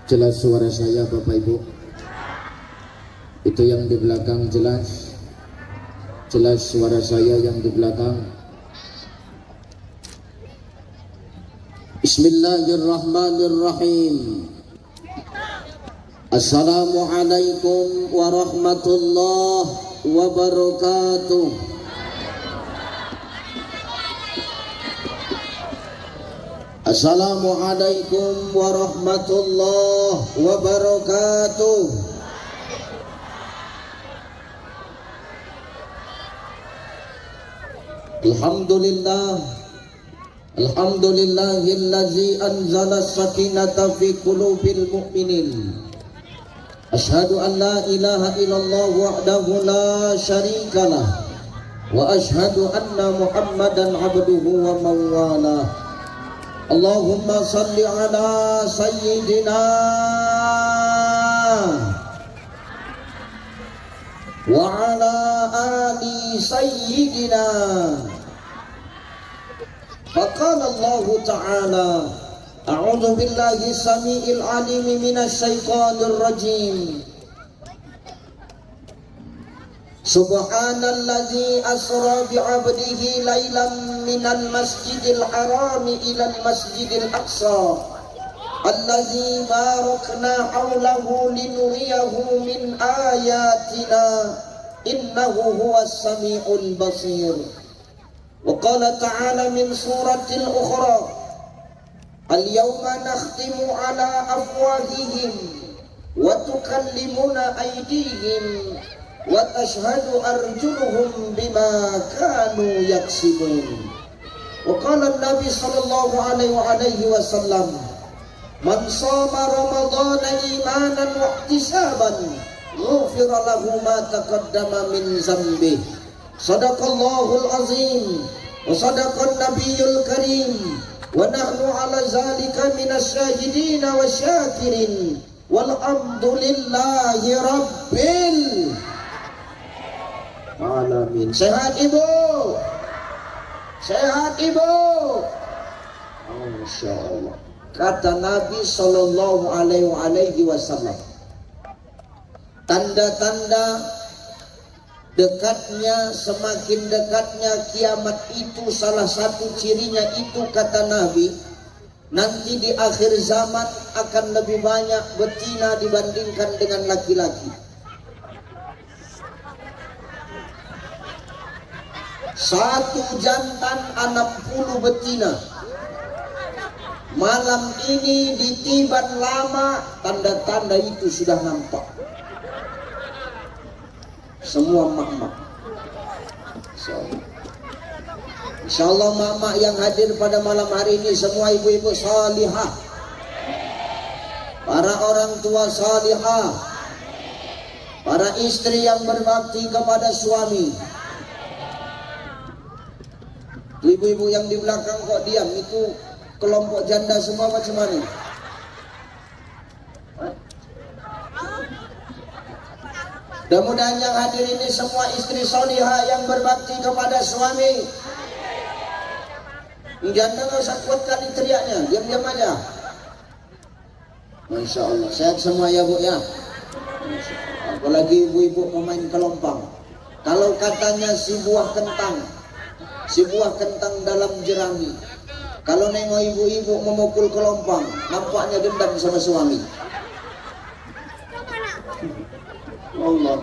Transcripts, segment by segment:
Jelas suara saya Bapak Ibu? Itu yang di belakang jelas? Jelas suara saya yang di belakang? Bismillahirrahmanirrahim. Assalamualaikum warahmatullahi wabarakatuh. Assalamualaikum warahmatullahi wabarakatuh. Alhamdulillah, alhamdulillahillazi anzala sakinata fi qulubil mu'minin. Asyhadu an la ilaha illallah wahdahu la syarikalah wa asyhadu anna Muhammadan abduhu wa mawalah. Allahumma salli ala sayyidina wa ala ali sayyidina. Faqala Allah ta'ala a'udzu billahi samiil alim minasy syaithanir rajim. Subhanalladzi asra bi'abdihi lailan minal masjidil harami ilal masjidil aqsa alladzi barakna haulahu linuriyahu min ayatina innahu huwas samiul basir. Wa qala ta'ala min suratil ukhra al-yawma nakhtimu ala afwahihim wa tukallimuna aydihim wa tashhadu arjuluhum bima kanu yaksibun. Wa qala an-nabi sallallahu alaihi wasallam man shoma ramadhana imanan wa ihtisaban ghufira lahu ma taqaddama min dzambi. Sadaqallahul azim wa sadaqan nabiyyul karim wa nahnu ala zalika minasy syahidin wa syakirin walhamdulillahi rabbil alamin. Sehat ibu, sehat ibu. Masya Allah. Kata Nabi sallallahu alaihi wasallam, tanda-tanda dekatnya, semakin dekatnya kiamat itu, salah satu cirinya itu kata Nabi, nanti di akhir zaman akan lebih banyak betina dibandingkan dengan laki-laki. Satu jantan 60 betina. Malam ini di Tiban Lama tanda-tanda itu sudah nampak. Semua mak-mak. Insyaallah mak-mak yang hadir pada malam hari ini semua ibu-ibu salihah, para orang tua salihah, para istri yang berbakti kepada suami. Ibu-ibu yang di belakang kok diam, itu kelompok janda semua macam mana? Mudah-mudahan yang hadir ini semua istri salihah yang berbakti kepada suami. Janda nggak usah kuat kali teriaknya, diam-diam aja. Masya Allah, sehat semua ya bu ya. Apalagi ibu-ibu mau main kelompang. Kalau katanya si buah kentang dalam jerami. Kalau nengok ibu-ibu memukul kelompang, nampaknya dendam sama suami. Allah,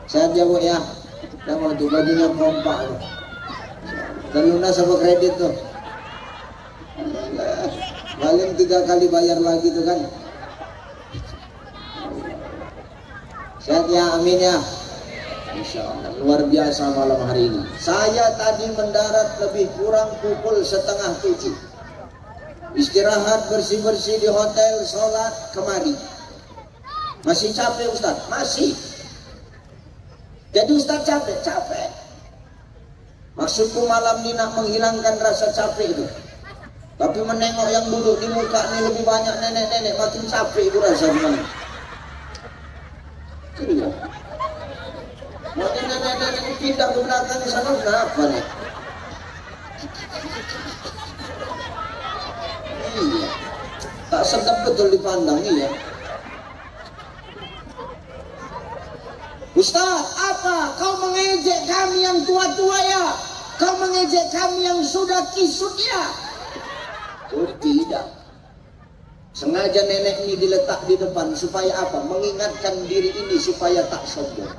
sehat ya bu ya. Nama tuh bajunya kompak tuh. Dan lunas apa kredit tuh. Paling 3 kali bayar lagi tuh kan. Sehat ya, amin ya. Insya Allah, luar biasa malam hari ini. Saya tadi mendarat lebih kurang pukul 6:30. Istirahat bersih-bersih di hotel, sholat, kemari. Masih capek Ustaz? Masih. Jadi Ustaz capek. Maksudku malam ini nak menghilangkan rasa capek itu. Tapi menengok yang duduk di muka ini lebih banyak nenek-nenek, makin capek itu rasanya. Iya. Makin nenek-nenek pindah ke belakang sana, kenapa nih? Iya. Tak sedap betul dipandang, iya. Ustaz, apa? Kau mengejek kami yang tua-tua ya? Kau mengejek kami yang sudah kisut ya? Oh tidak. Sengaja nenek ini diletak di depan supaya apa? Mengingatkan diri ini supaya tak sombong.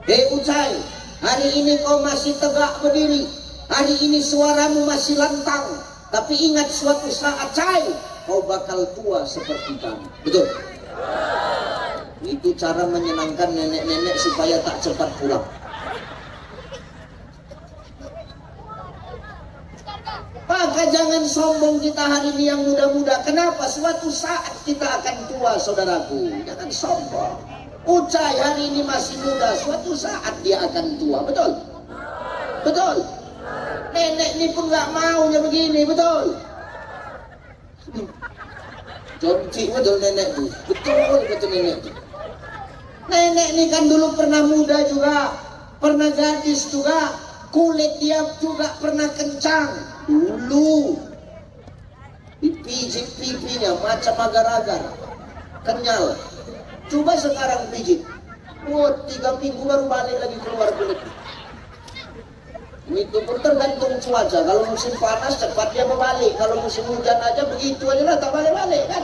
Hei Ucai, hari ini kau masih tegak berdiri. Hari ini suaramu masih lantang. Tapi ingat suatu saat, Cai, kau bakal tua seperti kami. Betul? Itu cara menyenangkan nenek-nenek supaya tak cepat pulang. Maka jangan sombong kita hari ini yang muda-muda. Kenapa? Suatu saat kita akan tua, saudaraku. Jangan sombong. Ucai hari ini masih muda, suatu saat dia akan tua. Betul? Betul? Nenek ini pun gak maunya begini, betul? Jonci betul nenek itu. Betul nenek itu. Nenek ini kan dulu pernah muda juga, pernah gadis juga, kulit dia juga pernah kencang. Dulu dipijit pipinya macam agar-agar, kenyal. Coba sekarang pijit, 3 minggu baru balik lagi keluar kulit. Itu pun tergantung cuaca. Kalau musim panas cepat dia berbalik, kalau musim hujan aja begitu aja lah, tak balik-balik kan.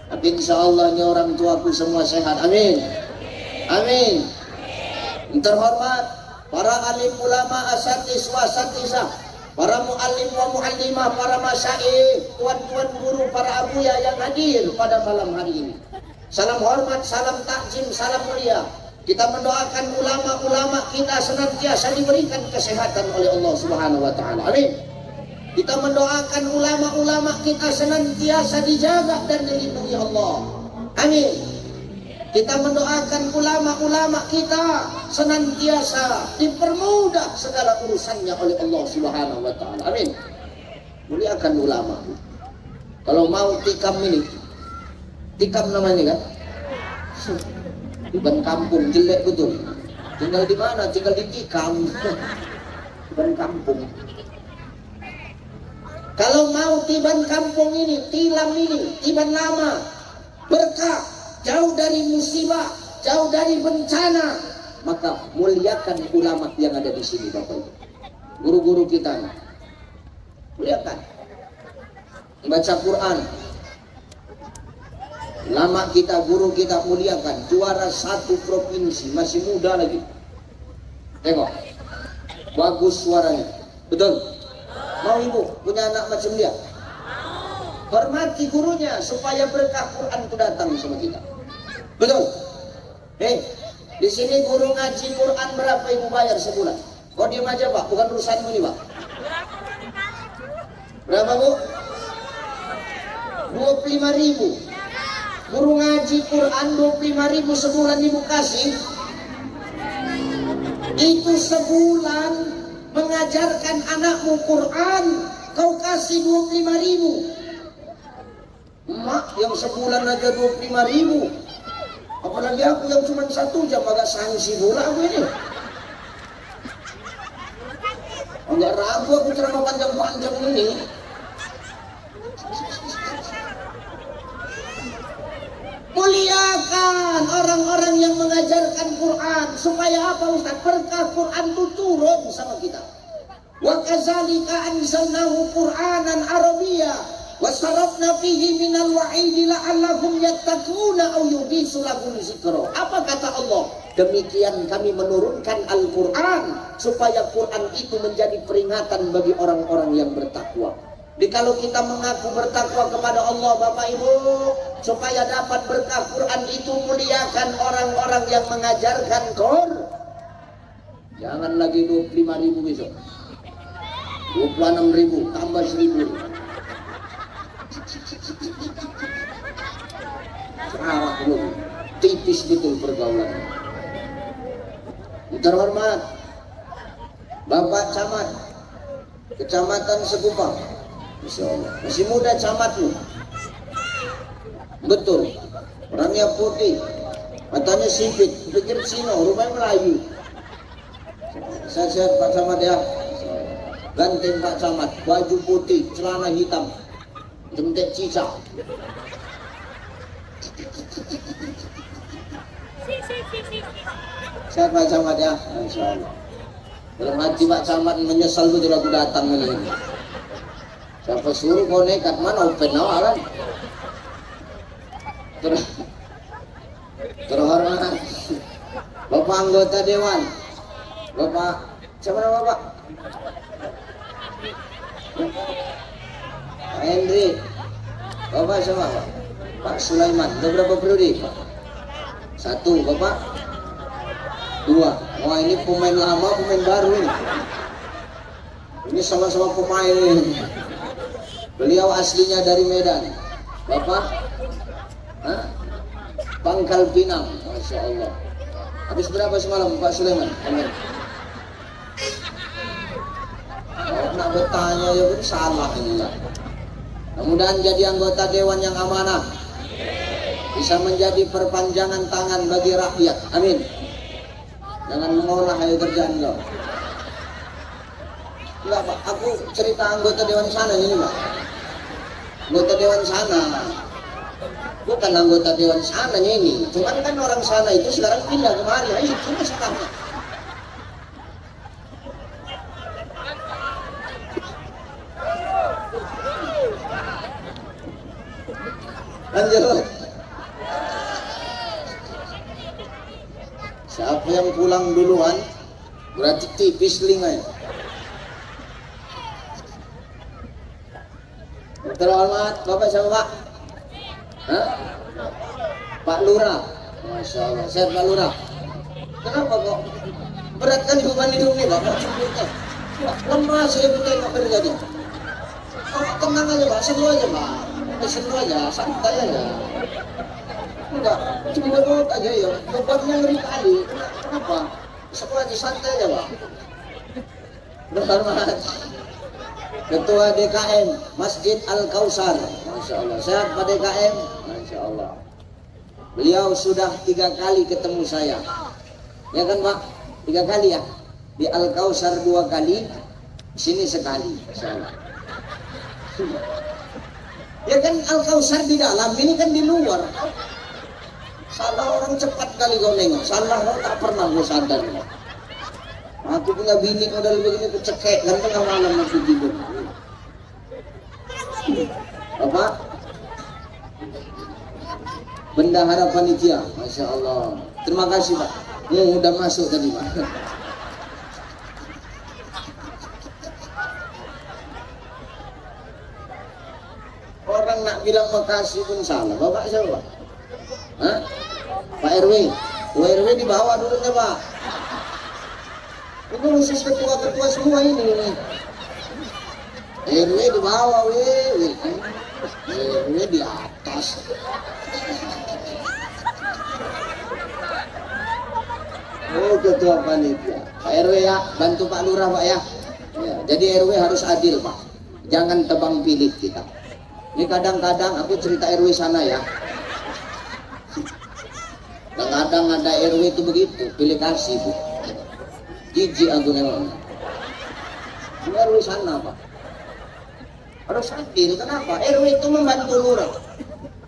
Tapi insya Allah ini orang tuaku semua sehat, amin, amin. Terhormat para alim ulama, asatis wa asatizah, para mu'allim wa mu'allimah, para masyaikh, tuan-tuan guru, para abuya yang hadir pada malam hari ini. Salam hormat, salam takzim, salam mulia. Kita mendoakan ulama-ulama kita senantiasa diberikan kesehatan oleh Allah Subhanahu wa taala. Amin. Kita mendoakan ulama-ulama kita senantiasa dijaga dan dilindungi Allah. Amin. Kita mendoakan ulama-ulama kita senantiasa dipermudah segala urusannya oleh Allah Subhanahu wa taala. Amin. Muliakan ulama. Kalau mau tikam ini, tikam namanya kan? Bukan kampung, jelek betul. Tinggal di mana? Tinggal di tikam. Bukan kampung. Kalau mau tiban kampung ini, tilam ini, tiban lama, berkah, jauh dari musibah, jauh dari bencana, maka muliakan ulama yang ada di sini, Bapak Ibu. Guru-guru kita, muliakan. Baca Quran. Lama kita, guru kita muliakan. Juara 1 provinsi, masih muda lagi. Tengok, bagus suaranya. Betul? Mau ibu punya anak macam dia? Hormati gurunya supaya berkah Quran itu datang sama kita. Betul? Di sini guru ngaji Quran berapa ibu bayar sebulan? Kau diam aja Pak, bukan urusanmu ini Pak. Berapa Bu? 25.000. Guru ngaji Quran 25.000 sebulan ibu kasih. Itu sebulan mengajarkan anakmu Quran, kau kasih 25.000. Mak yang sebulan aja 25.000. Apalagi aku yang cuma 1 jam agak sanksi pula aku ini. Enggak ragu aku ceramah panjang-panjang ini. Muliakan orang-orang yang mengajarkan Quran supaya apa Ustaz? Berkah Quran itu turun sama kita. Wa kadzalika anzalnahu Qur'anan Arabiyya wa sarafna fihi minal wa'idi la'allahum yattaquna aw yuhdisu lahum dzikra. Apa kata Allah? Demikian kami menurunkan Al-Qur'an supaya Quran itu menjadi peringatan bagi orang-orang yang bertakwa. Jadi kalau kita mengaku bertakwa kepada Allah Bapak Ibu, supaya dapat berkah Quran itu muliakan orang-orang yang mengajarkan Quran. Jangan lagi 25.000 besok. 26.000 tambah 1.000. Salah belum. Tipis betul pergaulan. Terhormat Bapak Camat Kecamatan Sekupang. Masya Allah. Masih muda camat lu. Betul. Orangnya putih. Matanya sipit. Pikir Cina, rupanya Melayu. Sehat Pak Camat ya. Ganteng Pak Camat. Baju putih, celana hitam. Jemdet cicak. Sehat Pak Camat ya, Insya Allah. Dalam hati Pak Camat menyesal betul aku datang ini. Siapa suruh kau nekat, mana open awalan. Terhormat Bapak anggota Dewan, Bapak siapa nama Bapak? Pak Hendri. Bapak siapa Pak? Pak Sulaiman. Udah berapa periode Pak? 1 Bapak? 2. Wah ini pemain lama, pemain baru ini. Ini sama-sama pemain ini. Beliau aslinya dari Medan. Bapak? Hah? Pangkal Pinang. Masya Allah. Habis berapa semalam Pak Sulaiman? Amin. Oh, nak bertanya ya pun salah ini lah. Mudah-mudahan jadi anggota Dewan yang amanah, bisa menjadi perpanjangan tangan bagi rakyat. Amin. Jangan mengolah ayo kerjaan kau. Enggak Pak, aku cerita anggota Dewan sana ini Pak. Anggota Dewan sana, bukan anggota Dewan sana ini. Cuman kan orang sana itu sekarang pindah kemari. Ayo cuma sekarang. Lanjut. Siapa yang pulang duluan berarti tipis linganya. Terhormat Bapak siapa Pak? Hah? Pak Lurah. Masya Allah. Sehat Pak Lurah. Kenapa kok berat kan beban hidup nih Bapak? Lemah saya tengok terjadi. Oh, tenang aja Pak, seru aja Pak. Seru aja, santai aja. Enggak, cuma berbuat aja ya. Bebannya ngeri kali. Kenapa? Seru aja, santai aja Pak. Berhormat Ketua DKM Masjid Al-Kausar. Masya Allah. Sehat Pak DKM? Masya Allah. Beliau sudah 3 kali ketemu saya. Ya kan Pak? 3 kali ya. Di Al-Kausar 2 kali, di sini sekali. Masya Allah. Ya kan Al-Kausar di dalam, ini kan di luar. Salah orang cepat kali kau nengok. Salah kau tak pernah kau sadar. Aku punya bini kau dari begini aku cekek kan tengah malam masih tidur. Bapak Bendahara Panitia, Masya Allah. Terima kasih Pak. Udah masuk tadi Pak. Orang nak bilang makasih pun salah. Bapak siapa Pak? Hah? Pak RW. Pak RW di bawah duduknya Pak. Itu khusus ketua-ketua semua ini. RW di bawah, RW di atas. Oh, ketua panitia. Pak RW ya, bantu Pak Lurah Pak ya. Ya, jadi RW harus adil Pak. Jangan tebang pilih kita. Ini kadang-kadang aku cerita RW sana ya. Kadang-kadang ada RW itu begitu, pilih kasih Bu. Jijik aku memang. Ini RW sana Pak. Harus adil, kenapa? RW itu membantu lurah.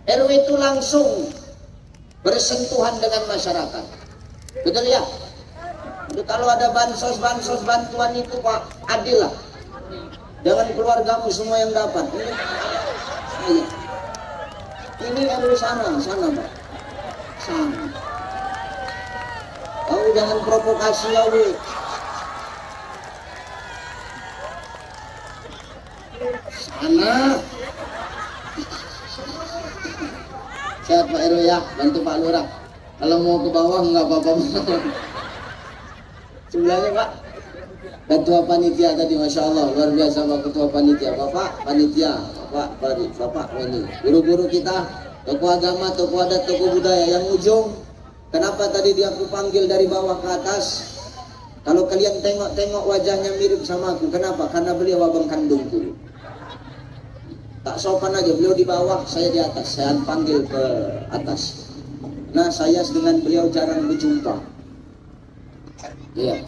RW itu langsung bersentuhan dengan masyarakat. Betul ya? Jadi kalau ada bansos bantuan itu Pak, adil lah. Jangan keluargamu semua yang dapat. Ini RW sana Pak. Sana. Kamu jangan provokasi ya Bu. Sana. Sehat Pak RW ya, bantu Pak Lurah. Kalau mau ke bawah nggak apa-apa. Sebelahnya Pak, Ketua Panitia tadi, Masya Allah, luar biasa Pak Ketua Panitia. Bapak Panitia, Bapak ini, guru-guru kita, tokoh agama, tokoh adat, tokoh budaya. Yang ujung, kenapa tadi dia aku panggil dari bawah ke atas? Kalau kalian tengok-tengok wajahnya mirip sama aku, kenapa? Karena beliau abang kandungku. Tak sopan aja, beliau di bawah, saya di atas. Saya panggil ke atas. Nah, saya dengan beliau jarang berjumpa. Iya.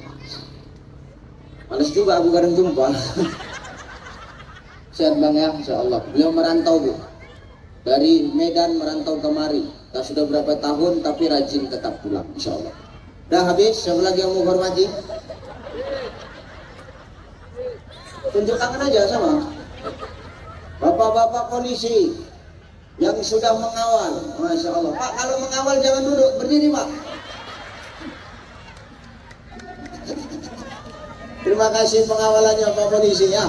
Males juga aku kadang jumpa. Sehat Bang ya, insya Allah. Beliau merantau Bu, dari Medan merantau kemari. Sudah berapa tahun tapi rajin tetap pulang, insya Allah. Udah habis, siapa lagi yang mau hormati? Tunjuk tangan aja sama bapak-bapak polisi yang sudah mengawal. Masya Allah. Pak, kalau mengawal jangan duduk, berdiri Pak. Terima kasih pengawalannya Pak Polisi ya.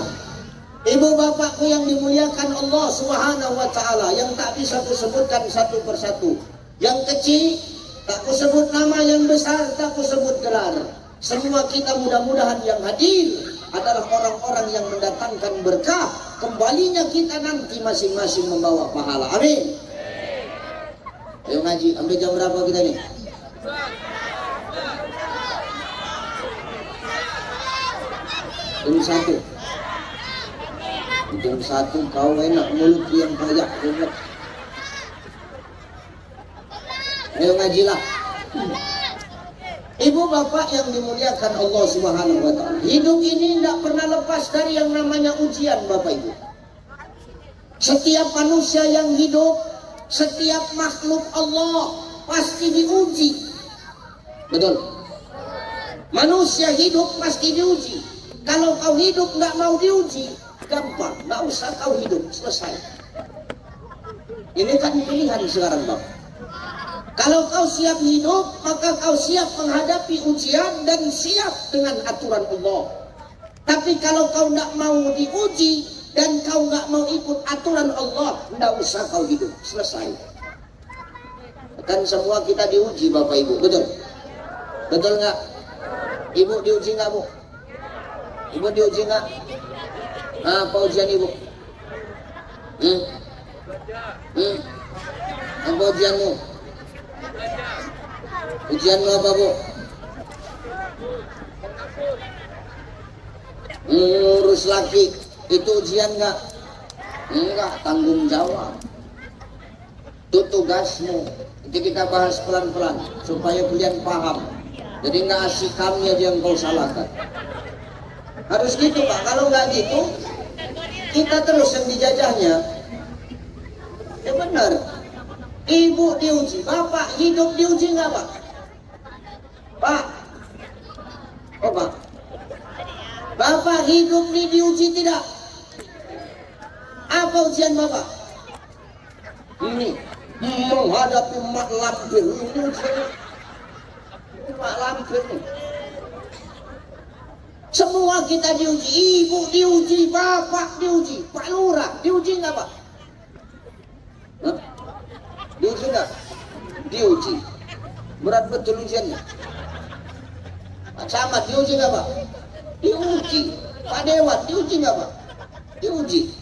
Ibu bapakku yang dimuliakan Allah Subhanahu wa Ta'ala, yang tak bisa kusebutkan satu persatu. Yang kecil tak kusebut nama, yang besar tak kusebut gelar. Semua kita mudah-mudahan yang hadir adalah orang-orang yang mendatangkan berkah. Kembalinya kita nanti masing-masing membawa pahala. Amin. Ayo ngaji, sampai jam berapa kita nih? Jam 1. Jam 1 kau enak mulut yang banyak. Ayo ngajilah. Ibu bapak yang dimuliakan Allah Subhanahu wa Ta'ala, hidup ini tidak pernah lepas dari yang namanya ujian Bapak Ibu. Setiap manusia yang hidup, setiap makhluk Allah pasti diuji. Betul? Manusia hidup pasti diuji. Kalau kau hidup nggak mau diuji, gampang, nggak usah kau hidup, selesai. Ini kan pilihan sekarang Bapak. Kalau kau siap hidup, maka kau siap menghadapi ujian dan siap dengan aturan Allah. Tapi kalau kau tidak mau diuji dan kau nggak mau ikut aturan Allah, tidak usah kau hidup, selesai. Kan semua kita diuji Bapak Ibu, betul? Betul nggak? Ibu diuji nggak Bu? Ibu diuji nggak? Apa ujian Ibu? Apa ujianmu? Ujianmu apa Bu? Ngurus laki, itu ujian nggak? Enggak, tanggung jawab. Itu tugasmu. Itu kita bahas pelan-pelan supaya kalian paham. Jadi nggak asik kami aja yang kau salahkan. Harus gitu Pak. Kalau nggak gitu, kita terus yang dijajahnya. Ya benar. Ibu diuji, bapak hidup diuji nggak Pak? Pak, oh Pak, bapak hidup ini diuji tidak? Apa ujian bapak? Ini menghadapi mak lampir, ini ujian mak lampir nih. Semua kita diuji, ibu diuji, bapak diuji, Pak Lurah diuji nggak Pak? Hah? Diuji nggak? Diuji. Berat betul ujiannya. Pak Camat diuji nggak Pak? Diuji. Pak Dewan diuji nggak Pak? Diuji.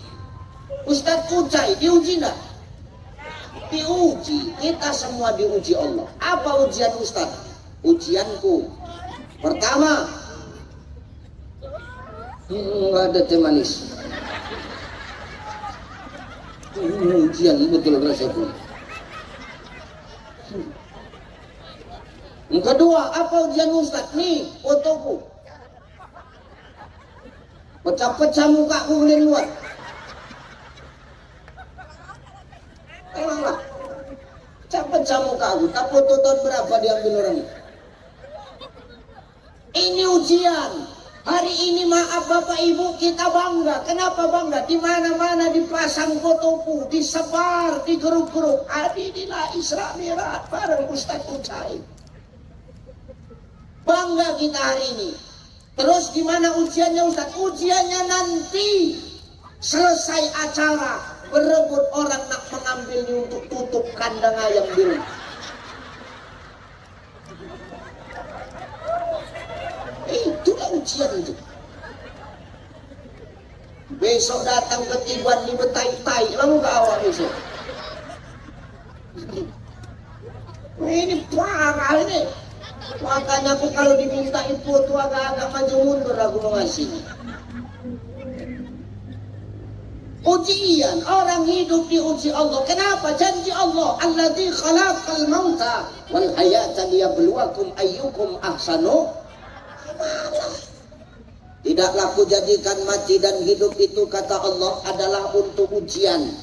Ustadz Ucai diuji nggak? Diuji. Kita semua diuji Allah. Apa ujian Ustadz? Ujianku pertama, nggak ada teh manis. Ujian betul rasaku. Yang kedua, apa ujian Ustadz? Nih, fotoku. Pecah-pecah mukaku boleh luar. Emanglah. Pecah-pecah mukaku. Tak foto tahun berapa diambil orang ini? Ini ujian. Hari ini maaf Bapak Ibu, kita bangga. Kenapa bangga? Di mana-mana dipasang fotoku, disebar di grup-grup. Adinilah Isra Mi'raj bareng Ustadz Ucai. Bangga kita hari ini. Terus gimana ujiannya Ustadz? Ujiannya nanti selesai acara, berebut orang nak mengambilnya untuk tutup kandang ayam di rumah. Itulah ujian itu. Besok datang ketiban di betai-tai, lalu ke awal besok. Ini parah ini. Makanya aku kalau diminta foto agak-agak maju mundur aku mau ngasih. Ujian, orang hidup diuji Allah. Kenapa? Janji Allah, alladzi khalaqal mauta wal hayata liyabluwakum ayyukum ahsanu amala. Tidaklah kujadikan mati dan hidup itu, kata Allah, adalah untuk ujian.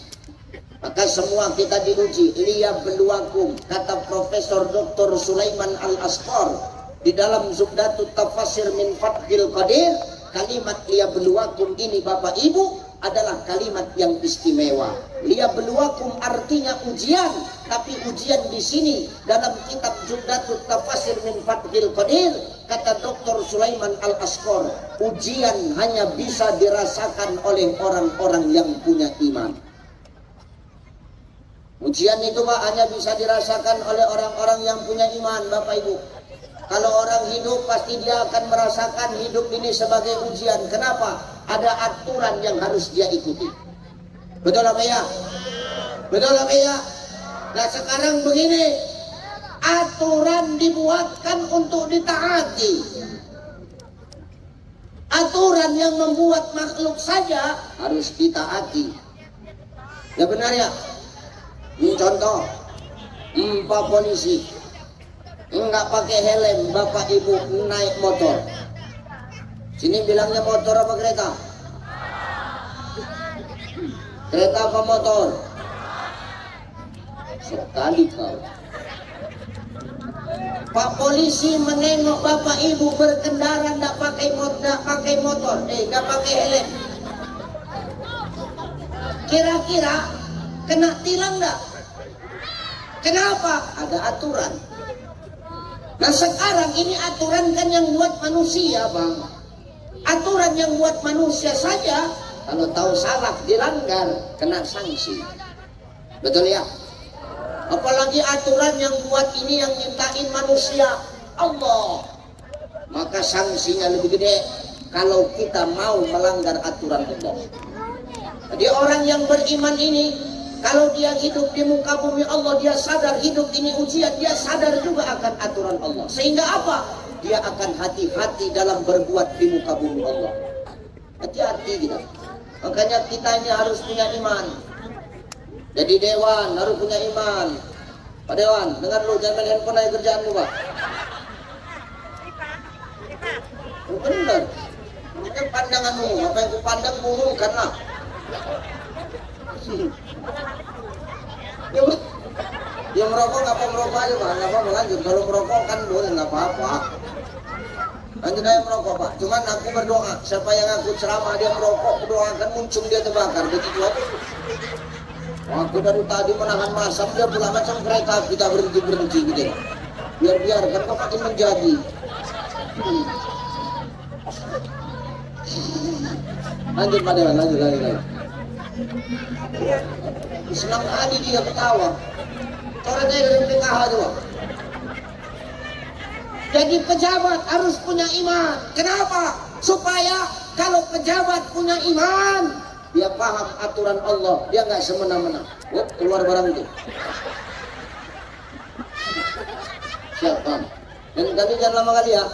Maka semua kita diuji. Liyabluwakum, kata Profesor Dr. Sulaiman Al-Asqar di dalam Zubdatut Tafasir min Fathil Qadir. Kalimat liyabluwakum ini Bapak Ibu adalah kalimat yang istimewa. Liyabluwakum artinya ujian, tapi ujian di sini dalam kitab Zubdatut Tafasir min Fathil Qadir, kata Dr. Sulaiman Al-Asqar, ujian hanya bisa dirasakan oleh orang-orang yang punya iman. Ujian itu Pak hanya bisa dirasakan oleh orang-orang yang punya iman, Bapak Ibu. Kalau orang hidup pasti dia akan merasakan hidup ini sebagai ujian. Kenapa? Ada aturan yang harus dia ikuti. Betul apa ya? Betul apa ya? Nah sekarang begini, aturan dibuatkan untuk ditaati. Aturan yang membuat makhluk saja harus ditaati. Ya benar ya? Ini contoh, Pak polisi enggak pakai helm, Bapak Ibu naik motor. Sini bilangnya motor apa kereta? Kereta apa motor? Sekali kau. Pak polisi menengok Bapak Ibu berkendara enggak pakai motor, enggak pakai helm. Kira-kira kena tilang enggak? Kenapa? Ada aturan. Nah sekarang ini aturan kan yang buat manusia Bang. Aturan yang buat manusia saja, kalau tahu salah dilanggar kena sanksi. Betul ya? Apalagi aturan yang buat ini yang nyiptain manusia Allah, maka sanksinya lebih gede kalau kita mau melanggar aturan Allah. Jadi orang yang beriman ini, kalau dia hidup di muka bumi Allah, dia sadar hidup ini ujian, dia sadar juga akan aturan Allah. Sehingga apa? Dia akan hati-hati dalam berbuat di muka bumi Allah. Hati-hati kita. Makanya kita ini harus punya iman. Jadi Dewan harus punya iman. Pak Dewan, dengar lu, jangan main handphone aja kerjaan lu Pak. Benar. Ini pandanganmu, apa yang ku pandang burungkan lah. Dia merokok nggak apa merokok aja Pak, nggak apa lanjut. Kalau merokok kan boleh nggak apa-apa. Lanjut aja merokok Pak. Cuman aku berdoa, siapa yang aku ceramah dia merokok, doakan muncul dia terbakar. Begitu aja. Aku dari tadi menahan masam, dia pula macam kereta kita berhenti gitu. Biar kan kok makin menjadi. Lanjut Pak Dewan, lanjut. Senang kali dia ketawa. Orang dari PKH juga. Jadi pejabat harus punya iman. Kenapa? Supaya kalau pejabat punya iman, dia paham aturan Allah, dia nggak semena-mena. Keluar barang itu. Siapa? Dan tadi jangan lama kali ya.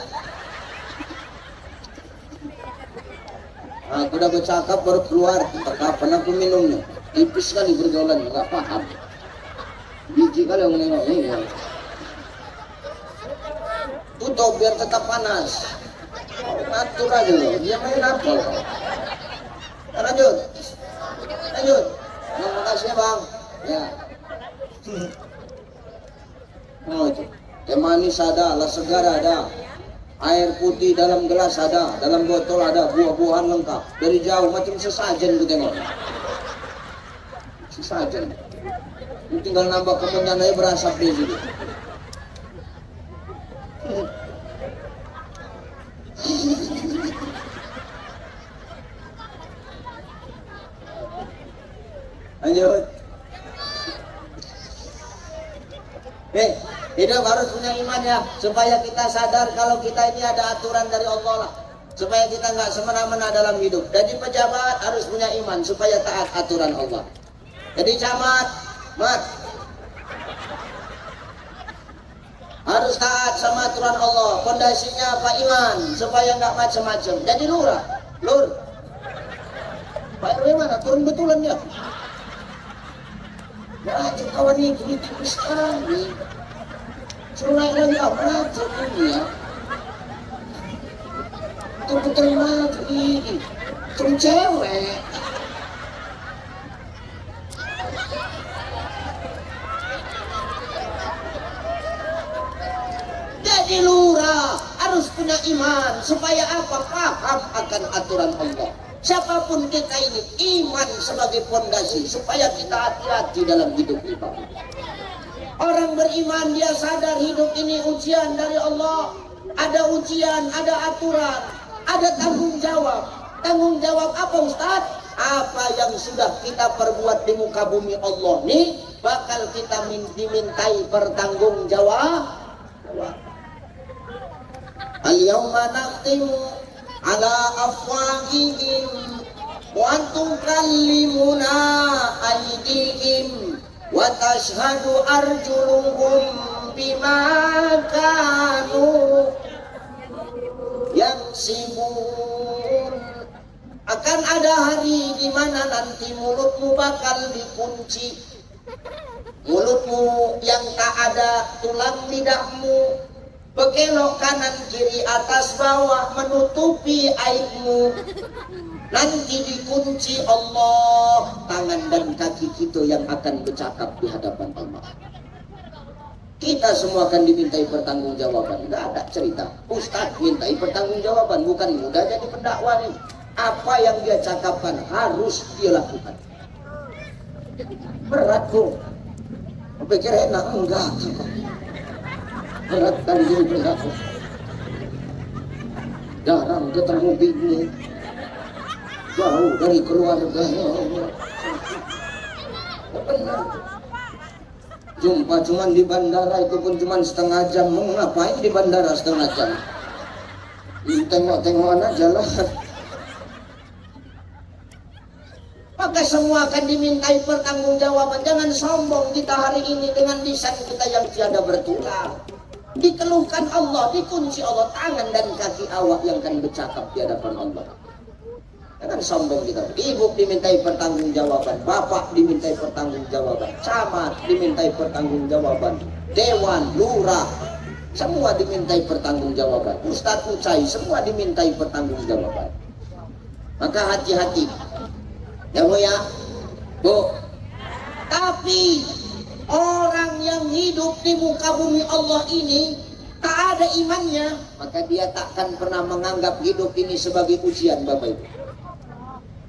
Aku udah bercakap baru keluar. Kapan aku minumnya? Tipis kali bergaulan, nggak paham. Biji kali yang menengok ini. Ya. Tutup biar tetap panas. Atur aja loh, dia main apa? Lanjut. Terima kasih ya Bang. Ya. Oh itu. Teh manis ada, las segar ada. Air putih dalam gelas ada, dalam botol ada, buah-buahan lengkap. Dari jauh macam sesajen tuh tengok. Sesajen. Tinggal nambah kemenyan aja berasap di situ. Lanjut. Hidup harus punya iman ya, supaya kita sadar kalau kita ini ada aturan dari Allah lah, supaya kita nggak semena-mena dalam hidup. Jadi pejabat harus punya iman supaya taat aturan Allah. Jadi camat, harus taat sama aturan Allah. Fondasinya apa? Iman, supaya nggak macam-macam. Jadi lur, Pak RW mana? Turun betulan ya? Ya, kawan ini tipis sekali. Suruh naik lagi apa aja ini ya. puter lagi. Cuma cewek. Jadi lurah harus punya iman supaya apa? Paham akan aturan Allah. Siapapun kita ini, iman sebagai fondasi supaya kita hati-hati dalam hidup kita. Orang beriman dia sadar hidup ini ujian dari Allah. Ada ujian, ada aturan, ada tanggung jawab. Tanggung jawab apa Ustaz? Apa yang sudah kita perbuat di muka bumi Allah nih bakal kita dimintai pertanggung jawab. Al-yawma nakhtimu ala afwahihim wa tukallimuna aydihim wa tashhadu arjuluhum bima kanu yaksibun. Akan ada hari di mana nanti mulutmu bakal dikunci. Mulutmu yang tak ada tulang lidahmu, berkelok kanan kiri atas bawah menutupi aibmu. Nanti dikunci Allah tangan dan kaki kita yang akan bercakap di hadapan Allah. Kita semua akan dimintai pertanggungjawaban. Tidak ada cerita Ustaz mintai pertanggungjawaban, bukan mudah jadi pendakwa nih. Apa yang dia cakapkan harus dia lakukan. Berat kok. Pikir enak, enggak. Berat kan dia berat. Jarang ketemu bini, jauh dari keluarga. Benar. Jumpa cuman di bandara, itu pun cuman setengah jam. Mau ngapain di bandara setengah jam? Tengok-tengokan aja lah. Maka semua akan dimintai pertanggungjawaban. Jangan sombong kita hari ini dengan lisan kita yang tiada bertulang. Dikeluhkan Allah, dikunci Allah, tangan dan kaki awak yang akan bercakap di hadapan Allah. Jangan sombong kita. Ibu dimintai pertanggungjawaban, bapak dimintai pertanggungjawaban, camat dimintai pertanggungjawaban, dewan, lurah, semua dimintai pertanggungjawaban. Ustadz Ucai, semua dimintai pertanggungjawaban. Maka hati-hati. Ya Bu ya, Bu. Tapi orang yang hidup di muka bumi Allah ini tak ada imannya, maka dia takkan pernah menganggap hidup ini sebagai ujian, Bapak Ibu.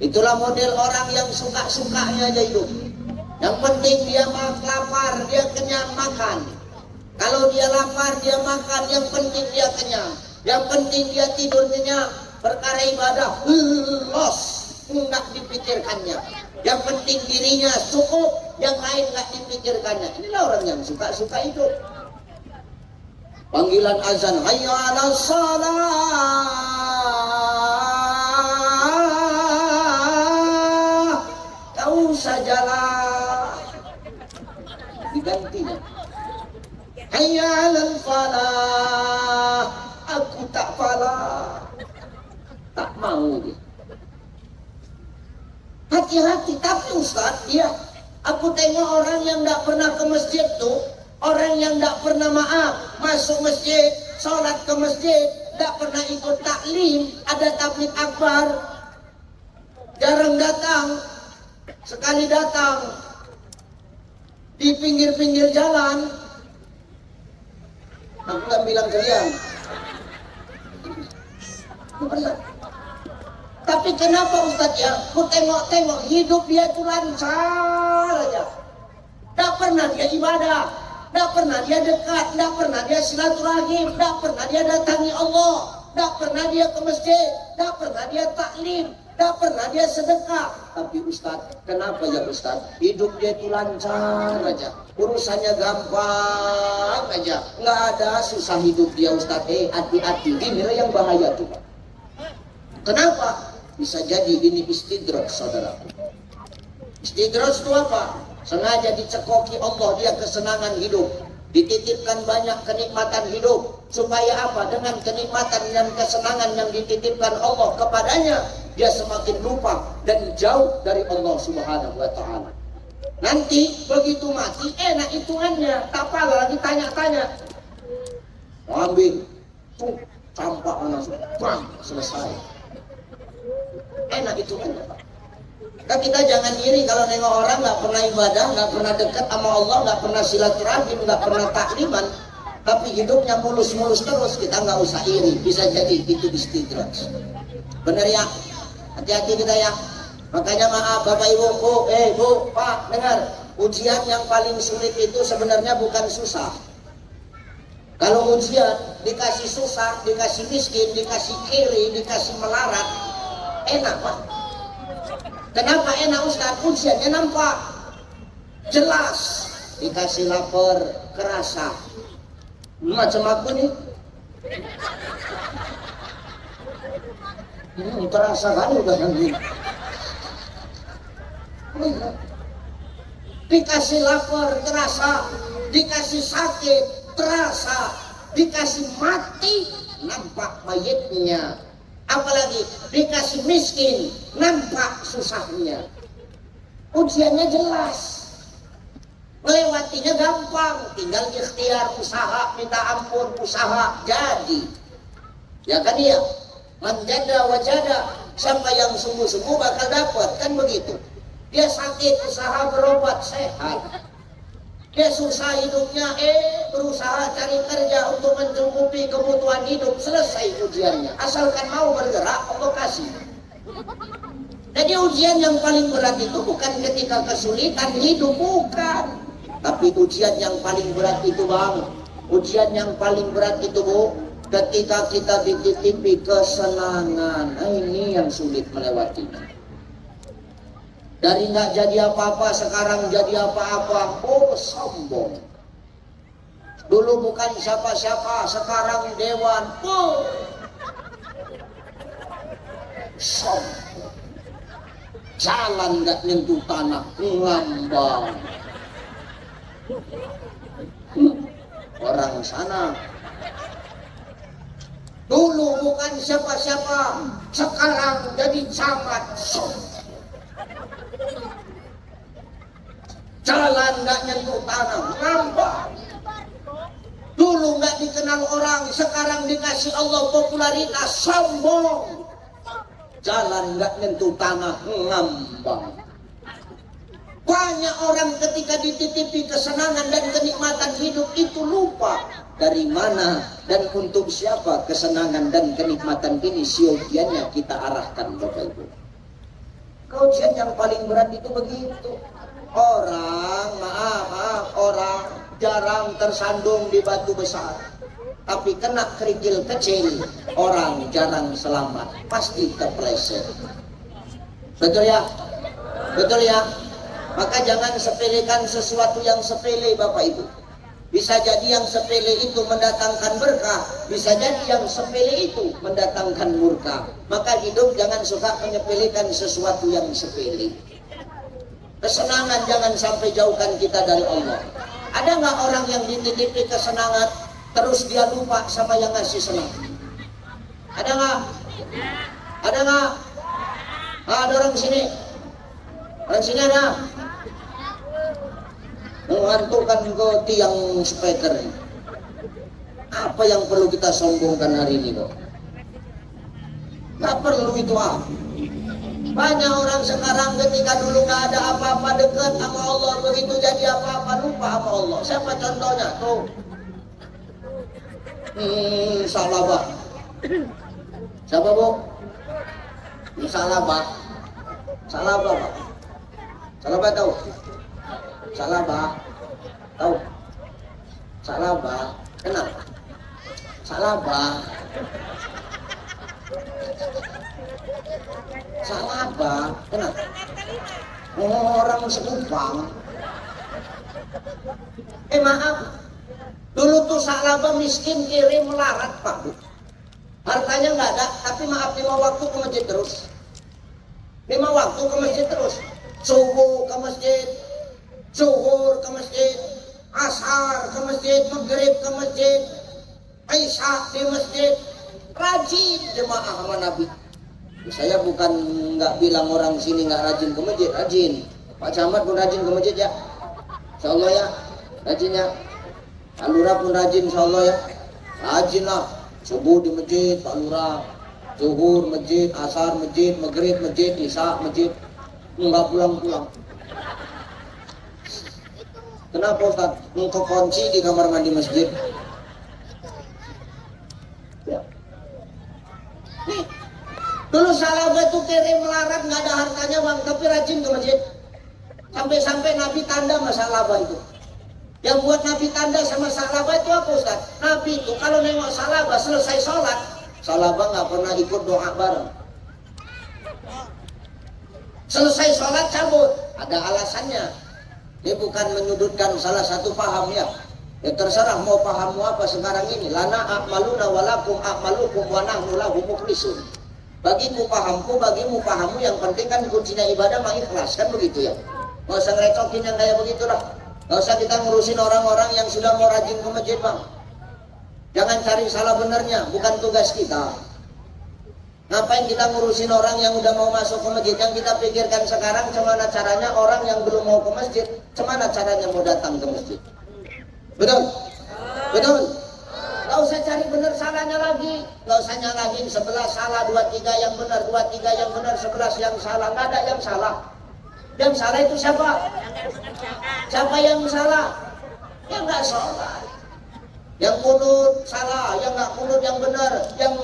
Itulah model orang yang suka-sukanya aja hidup. Yang penting dia lapar, dia kenyang makan. Kalau dia lapar, dia makan. Yang penting dia kenyang. Yang penting dia tidur nyenyak. Perkara ibadah, los. Enggak dipikirkannya. Yang penting dirinya cukup, yang lain enggak dipikirkannya. Inilah orang yang suka-suka hidup. Panggilan azan, hayya 'alas shalah, kau sajalah. Digantinya, hayya 'alal falah, aku tak falah. Tak mau dia. Hati-hati. Tapi Ustaz, ya, aku tengok orang yang tidak pernah ke masjid tuh, orang yang tidak pernah masuk masjid, sholat ke masjid, tidak pernah ikut taklim, ada tabligh akbar, jarang datang, sekali datang di pinggir-pinggir jalan. Aku nggak bilang kalian. Pernah. Tapi kenapa Ustaz ya? Ku tengok-tengok hidup dia itu lancar aja. Tak pernah dia ibadah, tak pernah dia dekat, tak pernah dia silaturahim, tak pernah dia datangi Allah, tak pernah dia ke masjid, tak pernah dia taklim, tak pernah dia sedekah. Tapi Ustaz, kenapa ya Ustaz? Hidup dia itu lancar aja, urusannya gampang aja, nggak ada susah hidup dia Ustaz. Hati-hati, inilah yang bahaya tuh. Kenapa? Bisa jadi ini istidraj, saudaraku. Istidraj itu apa? Sengaja dicekoki Allah dia kesenangan hidup, dititipkan banyak kenikmatan hidup, supaya apa? Dengan kenikmatan dan kesenangan yang dititipkan Allah kepadanya, dia semakin lupa dan jauh dari Allah Subhanahu wa Ta'ala. Nanti begitu mati, enak hitungannya, tak pala lagi tanya-tanya. Ambil, campak langsung, bang, selesai. Enak itu kan, Pak. Kan kita jangan iri kalau nengok orang nggak pernah ibadah, nggak pernah dekat sama Allah, nggak pernah silaturahim, nggak pernah takliman, tapi hidupnya mulus-mulus terus, kita nggak usah iri. Bisa jadi itu istidraj. Bener ya? Hati-hati kita ya. Makanya maaf Bapak Ibu, Bu, Pak, dengar. Ujian yang paling sulit itu sebenarnya bukan susah. Kalau ujian dikasih susah, dikasih miskin, dikasih kiri, dikasih melarat, enak Pak. Kenapa enak Ustaz? Ujiannya nampak jelas. Dikasih lapar, kerasa. Macam aku nih. Terasa kan udah nanti. Dikasih lapar, terasa. Dikasih sakit, terasa. Dikasih mati, nampak mayitnya. Apalagi dikasih miskin, nampak susahnya. Ujiannya jelas, melewatinya gampang, tinggal ikhtiar, usaha, minta ampun, usaha, jadi. Ya kan ya, manjada wajada, siapa yang sungguh-sungguh bakal dapat, kan begitu. Dia sakit, usaha berobat, sehat. Dia susah hidupnya, berusaha cari kerja untuk mencukupi kebutuhan hidup, selesai ujiannya. Asalkan mau bergerak, Allah kasih. Jadi ujian yang paling berat itu bukan ketika kesulitan hidup, bukan. Tapi ujian yang paling berat itu Bang, ujian yang paling berat itu Bu, ketika kita dititipi kesenangan. Nah, ini yang sulit melewatinya. Dari nggak jadi apa-apa sekarang jadi apa-apa, sombong. Dulu bukan siapa-siapa, sekarang dewan, sombong. Jalan nggak nyentuh tanah, ngambang. Orang sana dulu bukan siapa-siapa, sekarang jadi camat, sombong. Jalan nggak nyentuh tanah, ngambang. Dulu nggak dikenal orang, sekarang dikasih Allah popularitas, sombong. Jalan nggak nyentuh tanah, ngambang. Banyak orang ketika dititipi kesenangan dan kenikmatan hidup itu lupa dari mana dan untuk siapa kesenangan dan kenikmatan ini siogiannya kita arahkan Bapak Ibu. Ujian yang paling berat itu begitu. Orang, orang jarang tersandung di batu besar, tapi kena kerikil kecil, orang jarang selamat, pasti terpeleset. Betul ya? Betul ya? Maka jangan sepelekan sesuatu yang sepele Bapak Ibu. Bisa jadi yang sepele itu mendatangkan berkah, bisa jadi yang sepele itu mendatangkan murka. Maka hidup jangan suka menyepelekan sesuatu yang sepele. Kesenangan jangan sampai jauhkan kita dari Allah. Ada nggak orang yang dititipi kesenangan terus dia lupa sama yang ngasih senang? Ada nggak? Ada nggak? Ada orang sini. Orang sini ada. Mengantukkan ke tiang speaker. Apa yang perlu kita sombongkan hari ini kok? Nggak perlu itu Banyak orang sekarang ketika dulu nggak ada apa-apa dekat sama Allah, begitu jadi apa-apa lupa sama Allah. Siapa contohnya? Tuh. Salabah. Siapa Bu? Salabah. Salabah Pak. Salabah tahu? Salabah. Tahu? Salabah. Kenal? Salabah. Salabah, kenapa? Orang Sekupang. Maaf, dulu tuh Salabah miskin, kiri, melarat Pak Bu. Hartanya nggak ada, tapi maaf 5 waktu ke masjid terus. 5 waktu ke masjid terus. Subuh ke masjid, zuhur ke masjid, asar ke masjid, maghrib ke masjid, isya di masjid. Rajin jemaah sama Nabi. Saya bukan nggak bilang orang sini nggak rajin ke masjid, rajin. Pak Camat pun rajin ke masjid ya, insya Allah ya, rajin ya. Pak Lurah pun rajin insya Allah ya, rajin lah. Subuh di masjid, Pak Lurah. Zuhur masjid, asar masjid, maghrib masjid, isya masjid. Enggak pulang-pulang. Kenapa Ustaz? Engkau kunci di kamar mandi masjid. Ya. Nih, dulu sahabat itu kere melarat, nggak ada hartanya bang, tapi rajin ke masjid. Sampai-sampai Nabi tanda masalah itu. Yang buat Nabi tanda sama sahabat itu apa Ustaz? Nabi itu kalau nengok sahabat selesai sholat, sahabat nggak pernah ikut doa bareng. Selesai sholat cabut, ada alasannya. Dia bukan menyudutkan salah satu paham ya. Ya terserah mau pahammu apa sekarang ini. Lana a'maluna walakum a'malukum wa nahnu lahu mukhlisun. Bagiku pahamku, bagimu pahammu, yang penting kan kuncinya ibadah mah ikhlas, kan begitu ya. Nggak usah ngerecokin yang kayak begitu lah. Nggak usah kita ngurusin orang-orang yang sudah mau rajin ke masjid bang. Jangan cari salah benernya, bukan tugas kita. Ngapain kita ngurusin orang yang udah mau masuk ke masjid? Yang kita pikirkan sekarang gimana caranya orang yang belum mau ke masjid, gimana caranya mau datang ke masjid. Betul? Betul? Gak usah cari bener salahnya lagi. Gak usah nyalahin 11 salah, 2-3 yang benar, 2-3 yang benar, 11 yang salah. Gak ada yang salah. Yang salah itu siapa? Siapa yang salah? Yang gak sholat. Yang kunut salah, yang gak kunut yang benar. Yang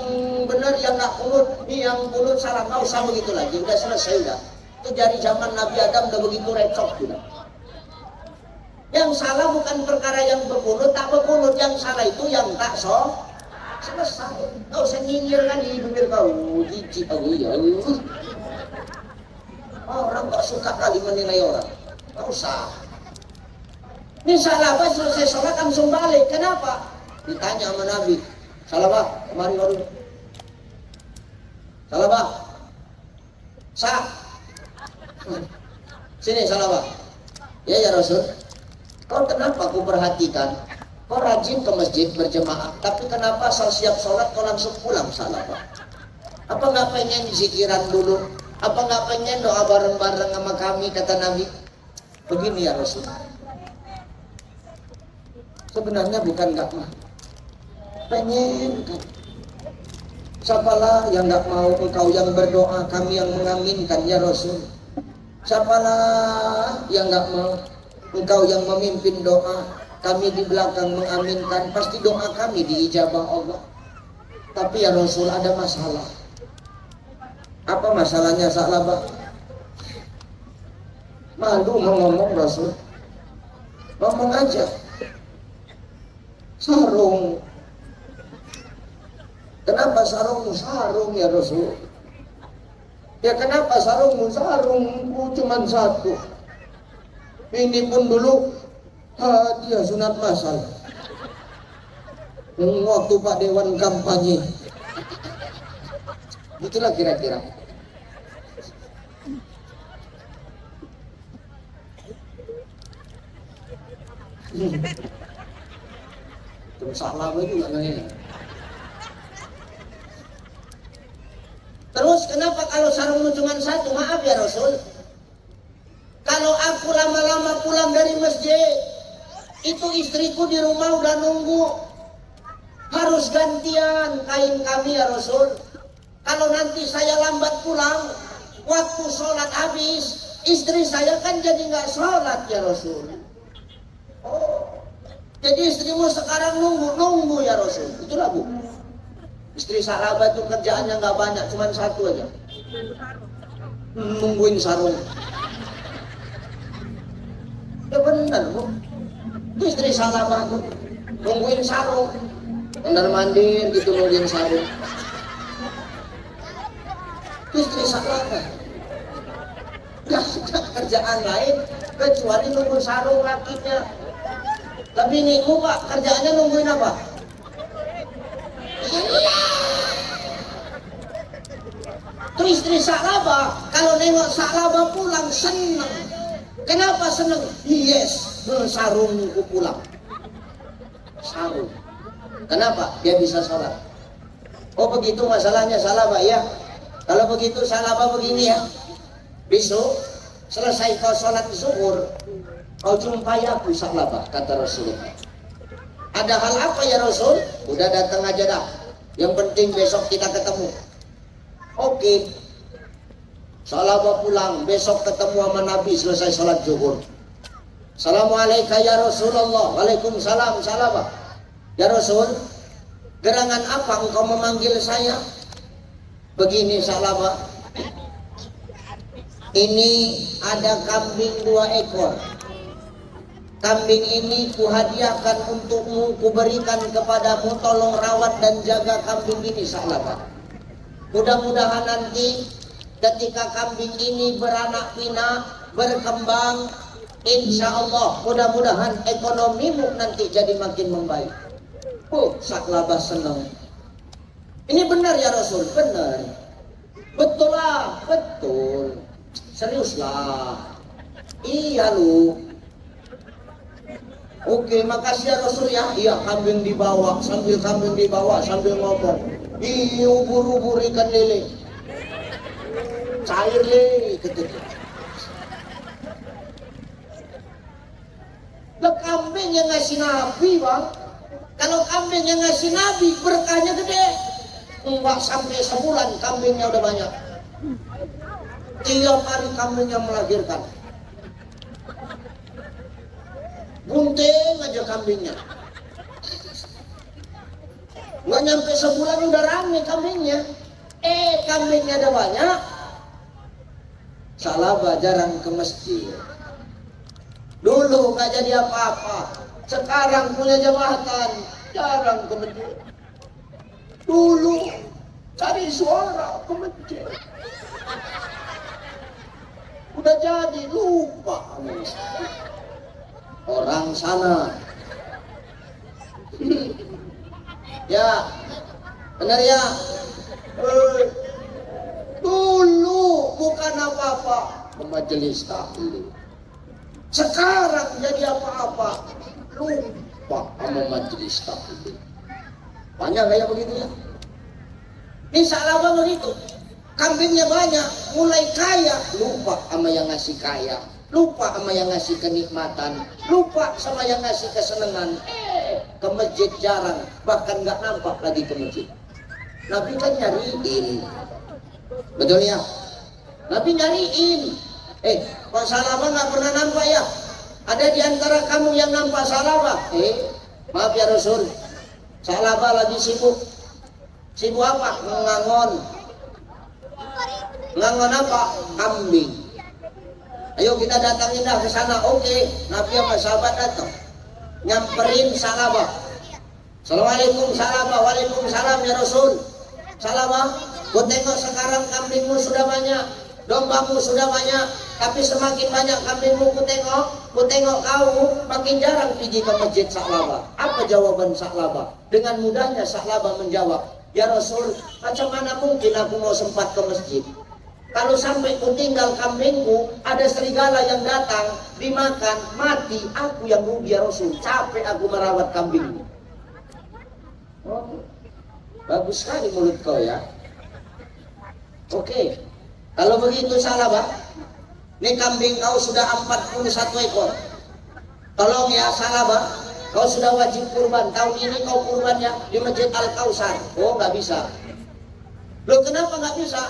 benar yang gak kunut, yang kunut salah. Gak usah begitu lagi, udah selesai udah. Itu dari zaman Nabi Adam udah begitu recok sudah. Yang salah bukan perkara yang berkunut, tak berkunut. Yang salah itu yang tak selesai. Gak usah nyinyir kan di bibir kau. Jijik aku ya. Orang kok suka kali menilai orang. Gak usah. Ini salah apa selesai sholat langsung balik. Kenapa? Ditanya sama Nabi. Salah bah, kemari baru. Salah bah. Sah. Sini salah bah. Ya Rasul. Kau kenapa aku perhatikan? Kau rajin ke masjid berjemaah, tapi kenapa setiap sholat kau langsung pulang salah pak? Apa nggak pengen zikiran dulu? Apa nggak pengen doa bareng-bareng sama kami kata Nabi? Begini ya Rasul. Sebenarnya bukan nggak mau, pengen kan. Siapalah yang nggak mau, engkau yang berdoa, kami yang mengaminkan ya Rasul. Siapalah yang nggak mau, engkau yang memimpin doa, kami di belakang mengaminkan, pasti doa kami diijabah Allah. Tapi ya Rasul ada masalah. Apa masalahnya Sa'labah? Malu mau ngomong Rasul. Ngomong aja. Sarung. Kenapa sarungmu? Sarung ya Rasul. Ya kenapa sarungmu? Sarungku cuma satu. Ini pun dulu hadiah sunat masal. Waktu Pak Dewan kampanye. Itulah kira-kira. Terus salah juga nanya. Terus kenapa kalau sarungmu cuma satu? Maaf ya Rasul. Kalau aku lama-lama pulang dari masjid, itu istriku di rumah udah nunggu. Harus gantian kain kami ya Rasul. Kalau nanti saya lambat pulang, waktu sholat habis, istri saya kan jadi nggak sholat ya Rasul. Oh, jadi istrimu sekarang nunggu ya Rasul. Itulah bu. Istri sahabat itu kerjaannya nggak banyak, cuma satu aja. Nungguin sarung. Ya benar bu. Istri sahabat itu nungguin sarung. Benar mandir gitu nungguin sarung. Istri sahabat. Gak ada kerjaan lain kecuali nunggu sarung lakinya. Tapi niku pak kerjaannya nungguin apa? Tuh istri Sa'labah kalau nengok Sa'labah pulang seneng. Kenapa seneng? Yes, sarungku pulang. Sarung. Kenapa? Dia bisa sholat. Oh begitu masalahnya Sa'labah ya. Kalau begitu Sa'labah begini ya. Besok selesai kau sholat zuhur, kau jumpai aku Sa'labah, kata Rasulullah. Ada hal apa ya Rasul? Udah datang aja dah. Yang penting besok kita ketemu. Oke. Salawat pulang, besok ketemu sama Nabi selesai sholat zuhur. Assalamualaikum ya Rasulullah. Waalaikumsalam. Salawat. Ya Rasul, gerangan apa engkau memanggil saya? Begini salawat. Ini ada kambing 2 ekor. Kambing ini kuhadiahkan untukmu, kuberikan kepadamu, tolong rawat dan jaga kambing ini salawat. Mudah-mudahan nanti ketika kambing ini beranak pinak, berkembang, insya Allah mudah-mudahan ekonomimu nanti jadi makin membaik. Saklabah senang. Ini benar ya Rasul? Benar. Betul lah, betul. Seriuslah. Iya lu. Oke, makasih ya Rasul ya. Iya, kambing dibawa, sambil kambing dibawa, sambil ngomong. Ubur-ubur ikan lele. Cair lele, ketika. Lah kambing yang ngasih Nabi bang. Kalau kambing yang ngasih Nabi berkahnya gede. Enggak sampai sebulan kambingnya udah banyak. Tiap hari kambingnya melahirkan. Bunting aja kambingnya. Nggak nyampe sebulan udah rame kambingnya. Kambingnya ada banyak. Salabah jarang ke masjid. Dulu nggak jadi apa-apa. Sekarang punya jabatan, jarang ke masjid. Dulu cari suara ke masjid. Udah jadi lupa. Orang sana. Ya, benar ya. Dulu bukan apa-apa ke majelis taklim. Sekarang jadi apa-apa, lupa sama majelis taklim. Banyak kayak begitu ya. Ini salawat begitu. Kambingnya banyak, mulai kaya, lupa sama yang ngasih kaya, lupa sama yang ngasih kenikmatan, lupa sama yang ngasih kesenangan. Ke masjid jarang, bahkan nggak nampak lagi ke masjid. Nabi kan nyariin, betul ya? Nabi nyariin. Kok salawat nggak pernah nampak ya? Ada di antara kamu yang nampak salawat? Maaf ya Rasul, salawat lagi sibuk. Sibuk apa? Ngangon. Ngangon apa? Kambing. Ayo kita datangin dah ke sana. Oke, Nabi sama sahabat datang. Nyamperin salawat. Assalamualaikum salawat. Waalaikumsalam ya Rasul. Salawat. Ku tengok sekarang kambingmu sudah banyak, dombamu sudah banyak, tapi semakin banyak kambingmu ku tengok kau makin jarang pergi ke masjid salawat. Apa jawaban salawat? Dengan mudahnya salawat menjawab, ya Rasul, macam mana mungkin aku mau sempat ke masjid? Kalau sampai ku tinggal kambingku, ada serigala yang datang, dimakan, mati, aku yang rugi ya Rasul. Capek aku merawat kambingmu. Oh, bagus sekali mulut kau ya. Oke, kalau begitu salawat. Ini kambing kau sudah 41 ekor. Tolong ya salawat, kau sudah wajib kurban. Tahun ini kau kurban ya di Masjid Al-Kausar. Oh nggak bisa. Loh kenapa nggak bisa?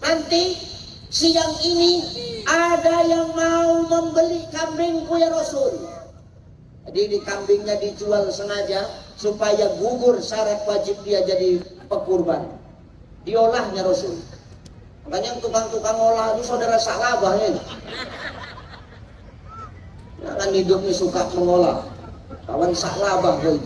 Nanti siang ini ada yang mau membeli kambingku ya Rasul. Jadi di kambingnya dijual sengaja supaya gugur syarat wajib dia jadi pekurban. Diolahnya Rasul. Makanya tukang-tukang olah itu saudara salabah ya. Jangan hidupnya suka mengolah. Kawan salabah itu.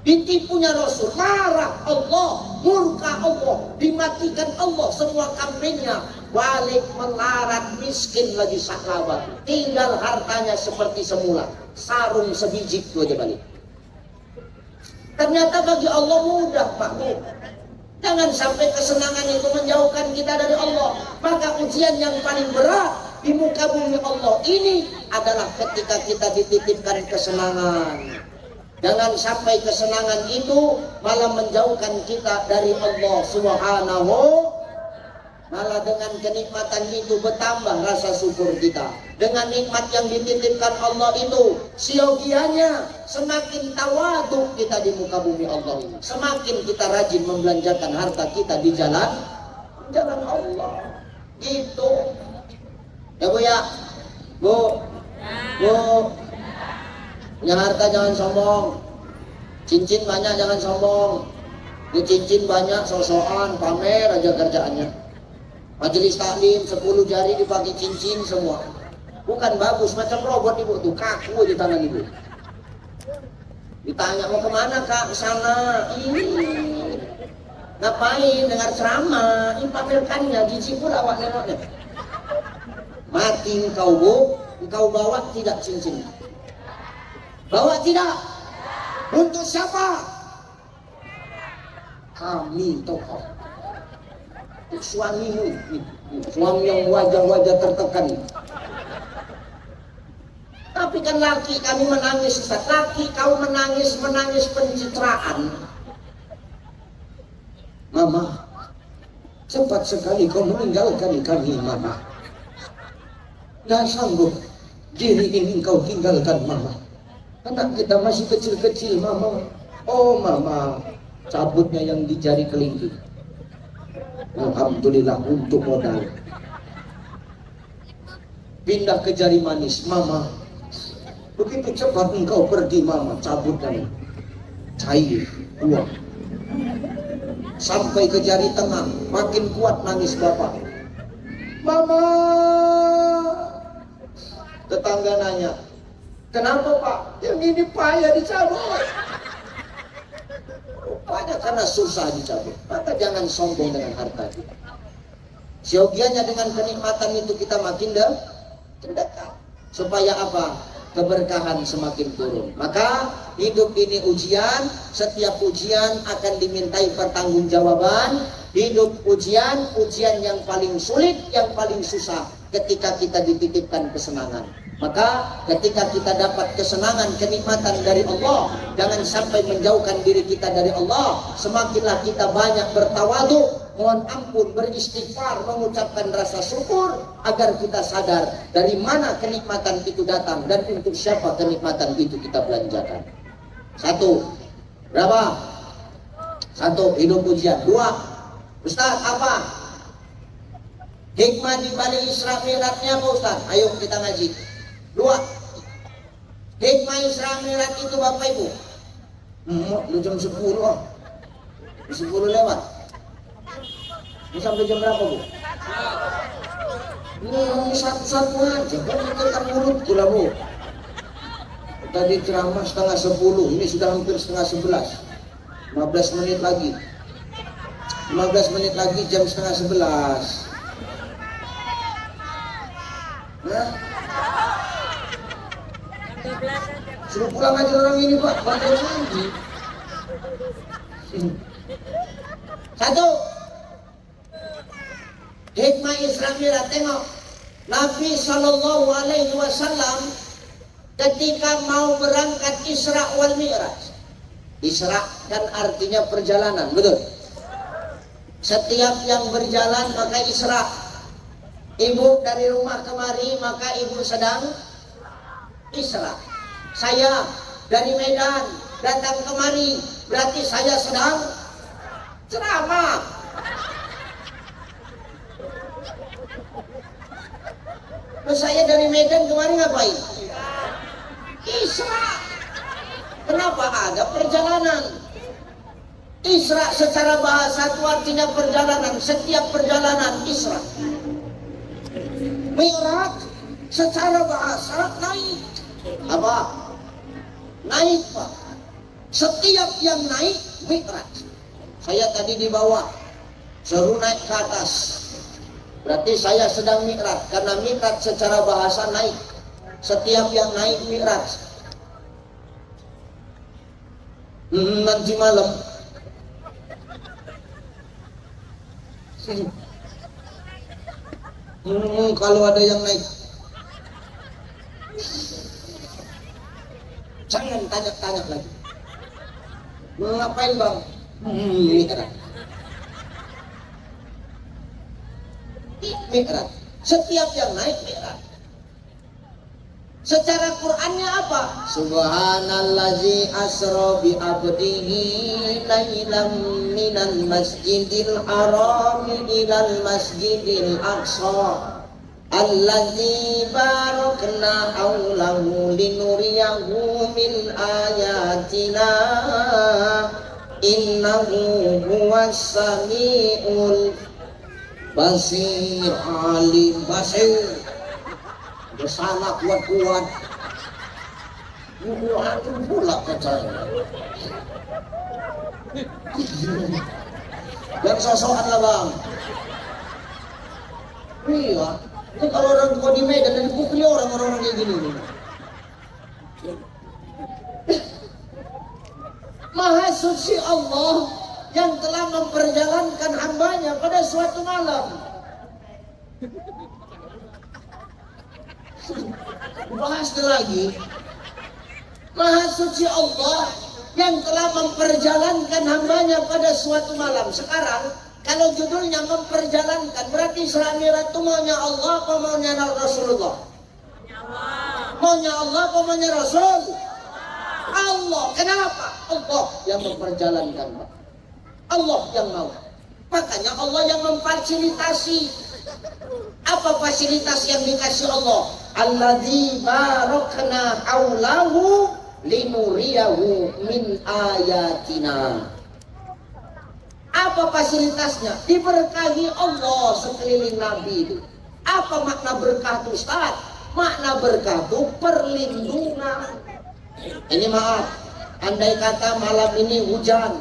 Ditipunya Rasul, marah Allah, murka Allah, dimatikan Allah semua kambingnya, balik melarat miskin lagi salabah. Tinggal hartanya seperti semula, sarung sebiji itu aja balik. Ternyata bagi Allah mudah makhluk. Jangan sampai kesenangan itu menjauhkan kita dari Allah. Maka ujian yang paling berat di muka bumi Allah ini adalah ketika kita dititipkan kesenangan. Jangan sampai kesenangan itu malah menjauhkan kita dari Allah Subhanahu. Malah dengan kenikmatan itu bertambah rasa syukur kita. Dengan nikmat yang dititipkan Allah itu, siogianya semakin tawadu kita di muka bumi Allah ini. Semakin kita rajin membelanjakan harta kita di jalan Allah. Gitu. Ya Bu ya. Bu. Punya harta jangan sombong. Cincin banyak jangan sombong. Di cincin banyak sosokan, pamer aja kerjaannya. Majelis taklim 10 jari dipakai cincin semua. Bukan bagus, macam robot ibu tuh, kaku di tangan ibu. Ditanya mau kemana kak? Sana. Ini ngapain? Dengar ceramah. Ini pamerkannya, jijik pula awak nengoknya. Mati engkau Bu, engkau bawa tidak cincin? Bawa tidak? Untuk siapa? Kami tokoh. Suamimu, suami yang wajah-wajah tertekan. Tapi kan laki kami menangis, Ustaz. Laki kau menangis pencitraan. Mama, cepat sekali kau meninggalkan kami, Mama. Gak sanggup diri ini kau tinggalkan, Mama. Anak kita masih kecil-kecil, Mama. Oh, Mama, cabutnya yang di jari kelingking. Alhamdulillah untuk modal. Pindah ke jari manis, Mama. Begitu cepat engkau pergi, Mama, cabut dan cair uang. Sampai ke jari tengah, makin kuat nangis Bapak. Mama. Tetangga nanya, kenapa Pak? Yang ini payah dicabut. Rupanya karena susah dicabut. Maka jangan sombong dengan harta kita. Siogianya dengan kenikmatan itu kita makin dekat. Supaya apa? Keberkahan semakin turun. Maka hidup ini ujian. Setiap ujian akan dimintai pertanggungjawaban. Hidup ujian yang paling sulit, yang paling susah ketika kita dititipkan kesenangan. Maka ketika kita dapat kesenangan, kenikmatan dari Allah, jangan sampai menjauhkan diri kita dari Allah. Semakinlah kita banyak bertawadu, mohon ampun, beristighfar, mengucapkan rasa syukur, agar kita sadar dari mana kenikmatan itu datang dan untuk siapa kenikmatan itu kita belanjakan. Satu, berapa? Satu, hidup ujian. Dua, Ustaz, apa hikmah di balik Isra Mi'rajnya apa Ustaz? Ayo kita ngaji. Dua, hikmah Isra Mi'raj itu Bapak Ibu. Lu jam 10 oh. 10 lewat. Ini sampai jam berapa Bu? Ini satu-satu aja kan kita mulut gula Bu. Tadi ceramah setengah 10, ini sudah hampir setengah 11. 15 menit lagi. 15 menit lagi jam setengah 11. Nah, suruh pulang aja orang ini Pak, banyak lagi. Satu, hikmah Isra Mi'raj. Tengok, Nabi Shallallahu Alaihi Wasallam ketika mau berangkat Isra wal Mi'raj. Isra kan artinya perjalanan, betul? Setiap yang berjalan maka Isra. Ibu dari rumah kemari maka ibu sedang Isra. Saya dari Medan datang kemari berarti saya sedang ceramah. Terus saya dari Medan kemari ngapain? Isra. Kenapa ada perjalanan? Isra secara bahasa itu artinya perjalanan. Setiap perjalanan Isra. Mi'raj secara bahasa naik. Apa? Naik Pak. Setiap yang naik Mi'raj. Saya tadi di bawah, suruh naik ke atas. Berarti saya sedang Mi'raj. Karena Mi'raj secara bahasa naik. Setiap yang naik Mi'raj. Nanti malam kalau ada yang naik, jangan tanya-tanya lagi. Ngapain Bang? Mi'raj. Mi'raj. Setiap yang naik Mi'raj. Secara Qur'annya apa? Subhanallazi asra bi abdihi lailam minal masjidil harami ilal masjidil aqsa allazi barakna haulahu linuriyahu min ayatina innahu huwas samiul basir alim basir. Bersama kuat-kuat itu pula katanya yang sosokan lah bang. Iya, ini kalau orang tua di Medan dan dipukuli orang-orang kayak gini nih. Maha suci Allah yang telah memperjalankan hambanya pada suatu malam. Bahas lagi, Maha suci Allah yang telah memperjalankan hambanya pada suatu malam. Sekarang kalau judulnya memperjalankan, berarti Isra Mi'raj itu maunya Allah apa maunya Rasulullah? Maunya Allah apa maunya Rasul? Allah. Kenapa? Allah yang memperjalankan, Allah yang mau. Makanya Allah yang memfasilitasi. Apa fasilitas yang dikasih Allah? Alladzi barakna haulahu linuriyahu min ayatina. Apa fasilitasnya? Diberkahi Allah sekeliling Nabi itu. Apa makna berkah itu, Ustaz? Makna berkah itu perlindungan. Ini maaf, andai kata malam ini hujan,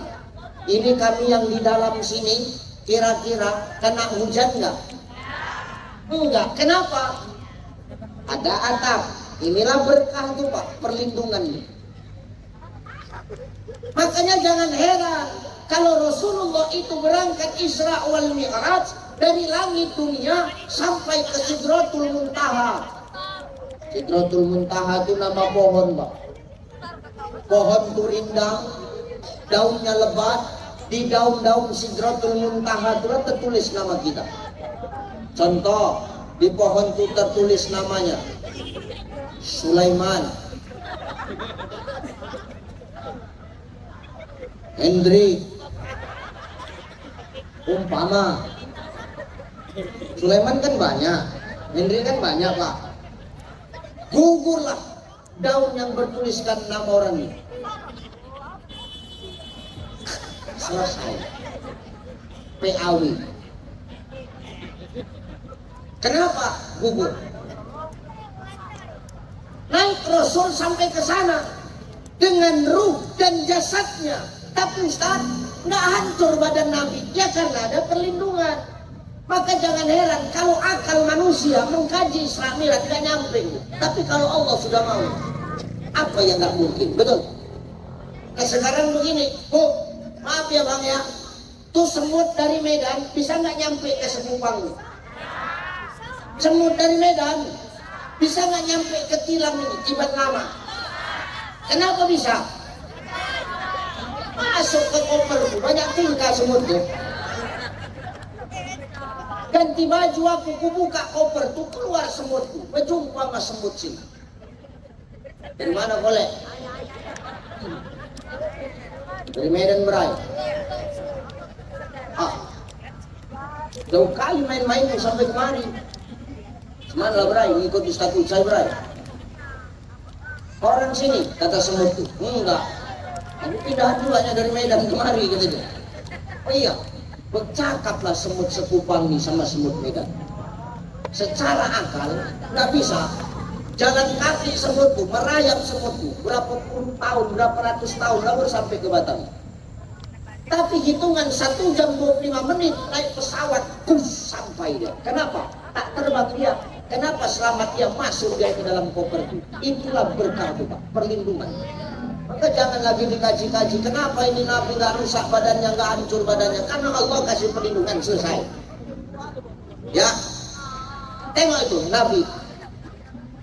ini kami yang di dalam sini kira-kira kena hujan enggak? Enggak. Kenapa? Ada atap. Inilah berkah itu Pak, perlindungannya. Makanya jangan heran kalau Rasulullah itu berangkat Isra wal Mi'raj dari langit dunia sampai ke Sidratul Muntaha. Sidratul Muntaha itu nama pohon Pak. Pohon itu rindang, daunnya lebat. Di daun-daun Sidratul Muntaha itu tertulis nama kita. Contoh, di pohon itu tertulis namanya Sulaiman, Hendrik, umpama. Sulaiman kan banyak, Hendrik kan banyak Pak. Gugurlah daun yang bertuliskan nama orang ini. Selesai. PAW. Kenapa gugur? Naik Rasul sampai ke sana dengan ruh dan jasadnya, tapi Ustaz, nggak hancur badan Nabi, ya karena ada perlindungan. Maka jangan heran kalau akal manusia mengkaji Isra Mi'raj tidak nyampe. Tapi kalau Allah sudah mau, apa yang nggak mungkin? Betul. Nah sekarang begini, maaf ya Bang ya, tuh semut dari Medan bisa nggak nyampe ke Sekupang? Semut dari Medan bisa nggak nyampe ke Tilang ini, Tibat Lama? Kenapa bisa? Masuk ke koper itu, banyak tingkah semut tuh. Ganti baju aku buka koper tuh, keluar semut tuh, berjumpa sama semut sini. Dari mana boleh? Dari Medan Bray. Jauh kali main-main sampai kemari. Mana lah Bray, ngikut Ustadz saya Bray. Orang sini, kata semut tuh, enggak. Aku pindahan dulunya dari Medan kemari, kata dia. Oh iya, bercakaplah semut Sekupang nih sama semut Medan. Secara akal, nggak bisa. Jalan kaki semut tuh, merayap semut tuh, berapa puluh tahun, berapa ratus tahun, baru sampai ke Batam. Tapi hitungan 1 jam 25 menit naik pesawat, sampai dia. Kenapa? Tak terbang dia. Kenapa selamat dia masuk dia ke dalam koper itu? Itulah berkah itu Pak, perlindungan. Maka jangan lagi dikaji-kaji. Kenapa ini Nabi nggak rusak badannya, nggak hancur badannya? Karena Allah kasih perlindungan, selesai. Ya, tengok itu Nabi.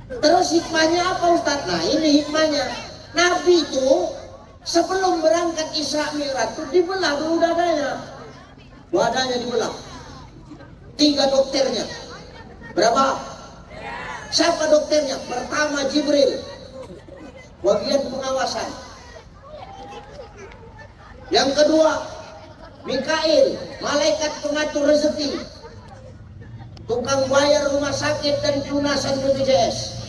Terus hikmahnya apa Ustaz? Nah ini hikmahnya. Nabi itu sebelum berangkat Isra Mi'raj itu dibelah dulu dadanya. Dadanya dibelah. 3 dokternya. Berapa? Siapa dokternya? Pertama Jibril, bagian pengawasan. Yang kedua Mikail, malaikat pengatur rezeki, tukang bayar rumah sakit dan pelunasan BPJS.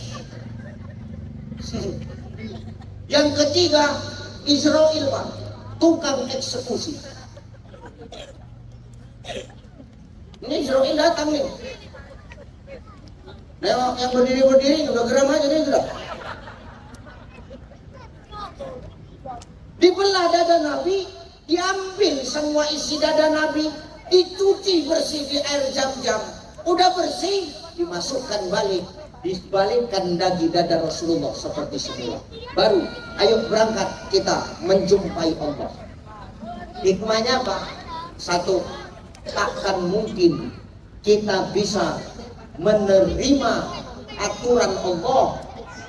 Yang ketiga Israel, Pak, tukang eksekusi. Ini Israel datang nih. Nah, yang berdiri udah geram aja dia sudah. Dibelah dada Nabi, diambil semua isi dada Nabi, dicuci bersih di air jam-jam. Udah bersih, dimasukkan balik, dibalikkan daging dada Rasulullah seperti semula. Baru, ayo berangkat kita menjumpai Allah. Hikmahnya apa? Satu, takkan mungkin kita bisa menerima aturan Allah,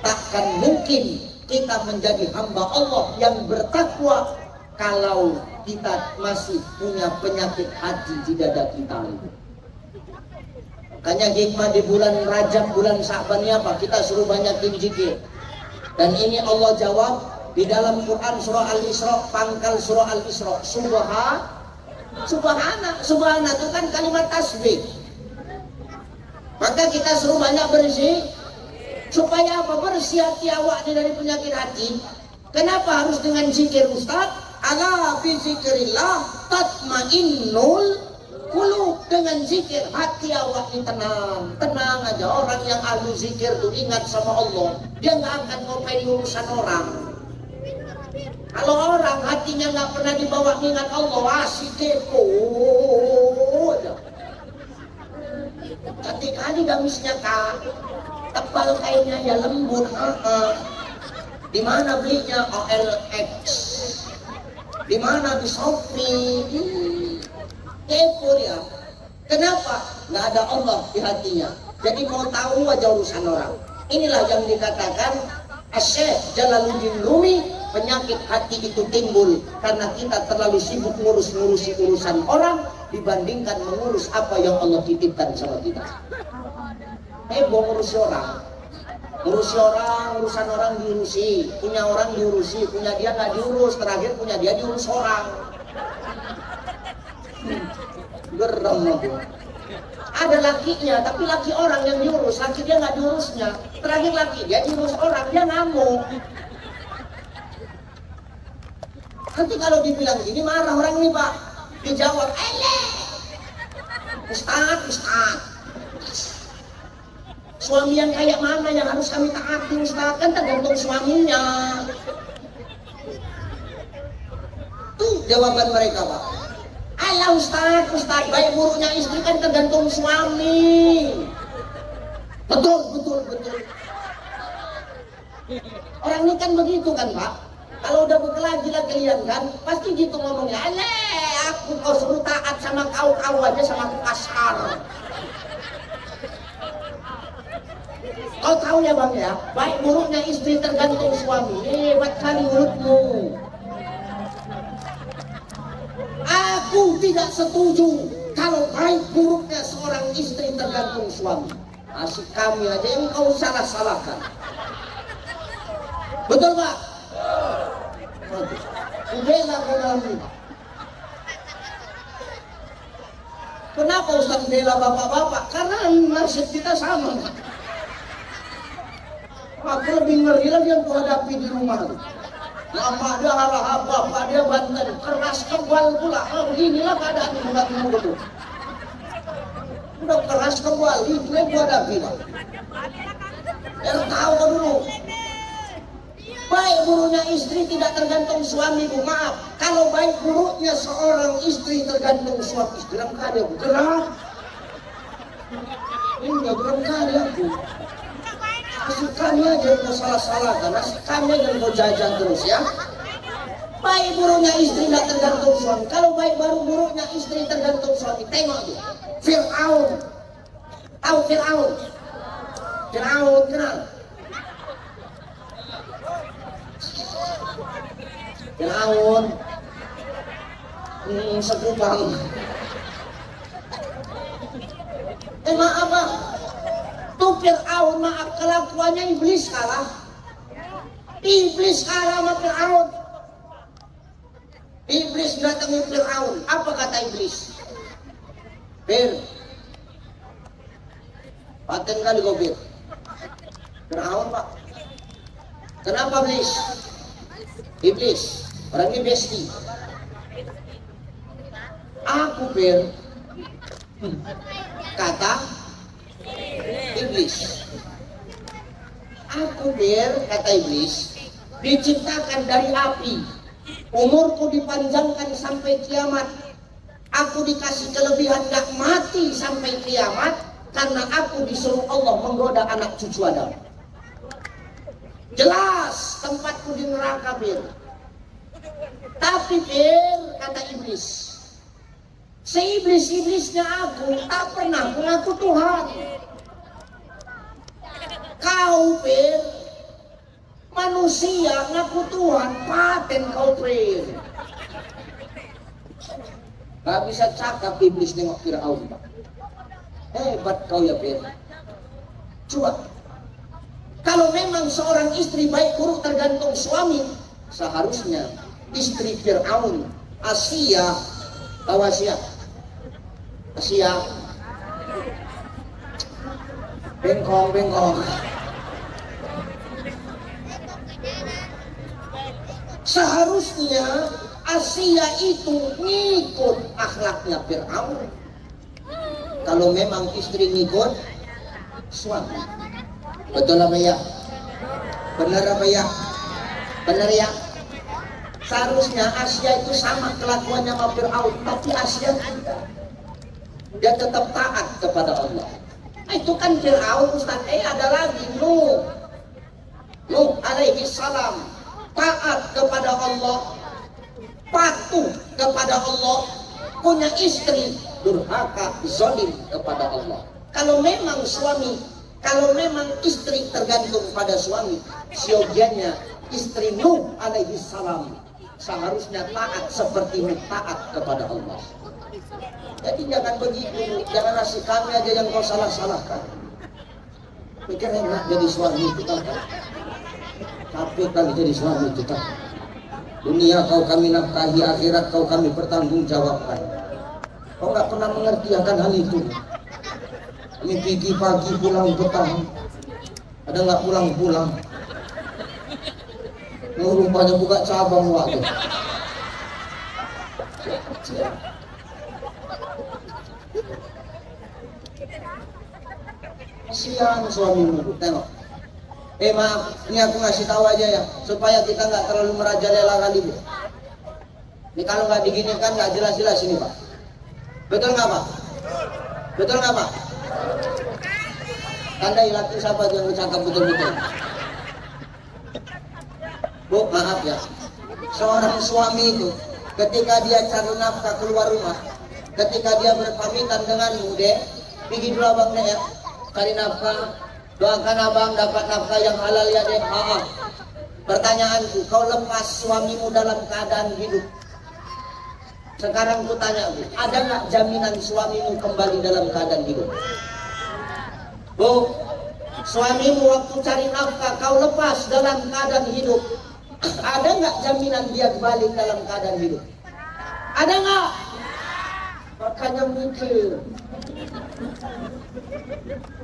takkan mungkin kita menjadi hamba Allah yang bertakwa kalau kita masih punya penyakit hati di dada kita. Makanya hikmah di bulan Rajab, bulan Sa'ban ini apa? Kita suruh banyakin zikir. Dan ini Allah jawab di dalam Quran surah Al-Isra, pangkal surah Al-Isra. Subhana itu kan kalimat tasbih. Maka kita suruh banyak bersih. Supaya apa? Bersih hati awak dari penyakit hati. Kenapa harus dengan zikir, Ustaz? Ala bi zikrillah tatmainnul qulub. Dengan zikir hati awak ini tenang. Tenang aja. Orang yang ahli zikir tuh ingat sama Allah, dia nggak akan ngopain urusan orang. Kalau orang hatinya nggak pernah dibawa ingat Allah, asik kepo aja. Cantik kali gamisnya, Kak. Tebal kainnya ya, lembut. Di mana belinya? OLX. Di mana? Di Shopee. Kepo dia. Kenapa? Nggak ada Allah di hatinya. Jadi mau tahu aja urusan orang. Inilah yang dikatakan Syekh Jalaluddin Rumi, penyakit hati itu timbul karena kita terlalu sibuk ngurusi urusan orang dibandingkan mengurus apa yang Allah titipkan sama kita. Heboh ngurusi orang, urusan orang diurusi, punya orang diurusi, punya dia nggak diurus, terakhir punya dia diurus orang. Geram aku. Ada lakinya, tapi laki orang yang diurus, laki dia nggak diurusnya. Terakhir laki dia diurus orang, dia ngamuk. Nanti kalau dibilang gini marah orang ini, Pak. Dijawab, Ustaz. Suami yang kayak mana yang harus kami taati, Ustaz? Kan tergantung suaminya. Tuh jawaban mereka, Pak. Alah Ustaz, baik buruknya istri kan tergantung suami. Betul. Orang ini kan begitu kan, Pak. Kalau udah berkelahi lah kalian kan, pasti gitu ngomongnya. Aku kau suruh taat sama kau aja sama aku kasar. Kau tahu ya Bang ya, baik buruknya istri tergantung suami. Hebat kali mulutmu. Aku tidak setuju kalau baik buruknya seorang istri tergantung suami. Asik kami aja yang kau salah-salahkan. Betul Pak? Udahlah ke dalam ini. Kenapa Ustaz bela bapak-bapak? Karena nasib kita sama. Aku lebih ngeri lagi yang kuhadapi di rumah. Bapak dia harahap, bapak dia Banten, keras kebal pula. Beginilah keadaan budak-budak itu. Udah keras kebal, itu yang kuhadapi Pak. Tahu dulu. Baik buruknya istri tidak tergantung suami, Bu. Maaf, kalau baik buruknya seorang istri tergantung suami. Geram kali aku, geram. Ini gak geram kali aku. Asik kami aja kau salah-salahkan, asik kami aja kau jajan terus ya. Baik buruknya istri tidak tergantung suami. Kalau baik baru buruknya istri tergantung suami. Tengok tuh, Fir'aun. Tahu Fir'aun? Fir'aun kenal? Fir'aun sekupang. Maaf Bang, Fir'aun maaf kelakuannya iblis kalah. Iblis kalah sama Fir'aun. Iblis datangi Fir'aun. Apa kata iblis? Fir, paten kali kau Fir. Fir'aun pak. Kenapa iblis? Iblis, orangnya besti. Aku Fir, kata iblis. Aku Fir, kata iblis, diciptakan dari api. Umurku dipanjangkan sampai kiamat. Aku dikasih kelebihan gak mati sampai kiamat karena aku disuruh Allah menggoda anak cucu Adam. Jelas tempatku di neraka Fir. Tapi Fir, kata iblis, seiblis-iblisnya aku tak pernah mengaku Tuhan. Kau Fir, manusia ngaku Tuhan, paten kau Fir. Gak bisa cakap iblis nengok Fir'aun Pak. Hebat kau ya Fir. Coba, kalau memang seorang istri baik buruk tergantung suami, seharusnya istri Fir'aun, Asia, tahu Asia? Asia, bengkong. Seharusnya Asia itu ngikut akhlaknya Fir'aun. Kalau memang istri ngikut suami. Betul apa ya? Benar apa ya? Benar ya? Seharusnya Asia itu sama kelakuannya sama Fir'aun, tapi Asia tidak. Dia tetap taat kepada Allah. Itu kan Fir'aun Ustaz. Ada lagi Nuh alaihi salam, taat kepada Allah, patuh kepada Allah, punya istri durhaka, zalim kepada Allah. Kalau memang istri tergantung pada suami, siogianya istri Nuh alaihi salam seharusnya taat seperti Nuh taat kepada Allah. Jadi jangan begitu, jangan ngasih kami aja yang kau salah-salahkan. Pikir enak jadi suami kita kan? Tapi kali jadi suami kita. Dunia kau kami nafkahi, akhirat kau kami pertanggungjawabkan. Kau nggak pernah mengerti akan hal itu. Kami pergi pagi pulang petang, ada nggak pulang-pulang. Rupanya buka cabang waktu. Kasihan suamimu, tengok. Maaf, ini aku ngasih tahu aja ya, supaya kita nggak terlalu merajalela kali Bu. Ini kalau nggak diginikan nggak jelas-jelas ini Pak. Betul nggak Pak? Betul nggak Pak? Tandai laki sahabat yang bercakap betul-betul. Bu, maaf ya. Seorang suami itu ketika dia cari nafkah keluar rumah, ketika dia berpamitan denganmu, Dek, pergi dulu abang Dek ya, cari nafkah. Doakan abang dapat nafkah yang halal ya Dek. Pertanyaanku, kau lepas suamimu dalam keadaan hidup. Sekarang ku tanya Bu, ada nggak jaminan suamimu kembali dalam keadaan hidup? Bu, suamimu waktu cari nafkah kau lepas dalam keadaan hidup, ada nggak jaminan dia balik dalam keadaan hidup? Ada nggak? Makanya mikir.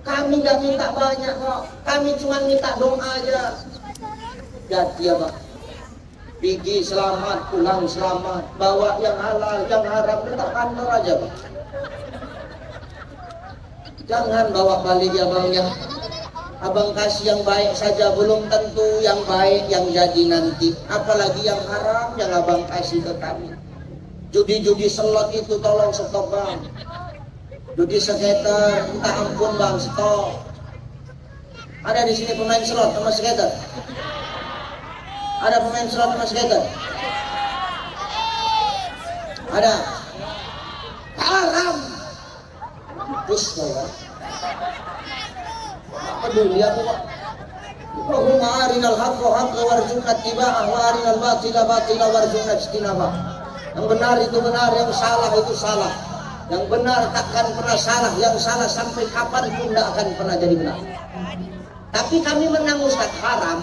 Kami nggak minta banyak kok, kami cuma minta doa aja. Jadi ya Pak, pergi selamat, pulang selamat, bawa yang halal, yang haram tetap kantor aja Pak. Jangan bawa balik ya Bang ya. Abang kasih yang baik saja belum tentu yang baik yang jadi nanti. Apalagi yang haram yang abang kasih ke kami. Judi-judi slot itu tolong stop Bang. Judi skater, minta ampun Bang, stop. Ada di sini pemain slot sama skater? Ada pemain slot sama skater? Ada? Haram. Terus ya. Peduli aku Pak. Allahumma arinal haqqa haqqa warzuqna ittiba'ah wa arinal batila batila warzuqna ijtinabah. Yang benar itu benar, yang salah itu salah. Yang benar takkan pernah salah, yang salah sampai kapanpun tidak akan pernah jadi benar. Tapi kami menang Ustaz, haram.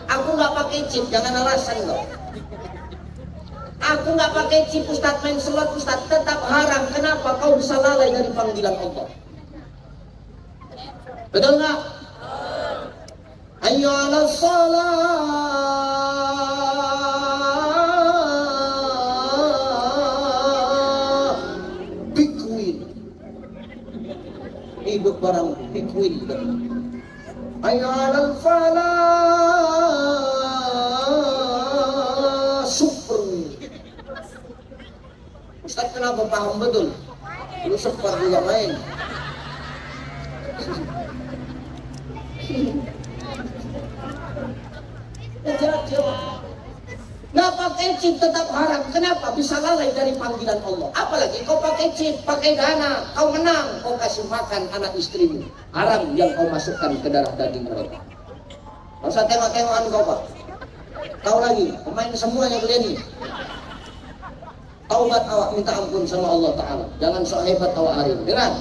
Aku nggak pakai chip, jangan alasan loh. Aku nggak pakai chip Ustaz, main slot Ustaz, tetap haram. Kenapa? Kau bisa lalai dari panggilan Allah. Betul nggak? Hayya 'alas shalah. Big win. Hidup barang big win. Hayya 'alal falah. Super win. Ustaz kenapa paham betul? Lu sempat juga main. Nggak pakai chip tetap haram. Kenapa? Bisa lalai dari panggilan Allah. Apalagi kau pakai chip, pakai dana, kau menang, kau kasih makan anak istrimu. Haram yang kau masukkan ke darah daging mereka. Nggak usah tengok-tengokan kau Pak. Kau lagi, pemain semuanya kalian ini. Taubat awak, minta ampun sama Allah Ta'ala. Jangan sok hebat awak hari ini. Dengar.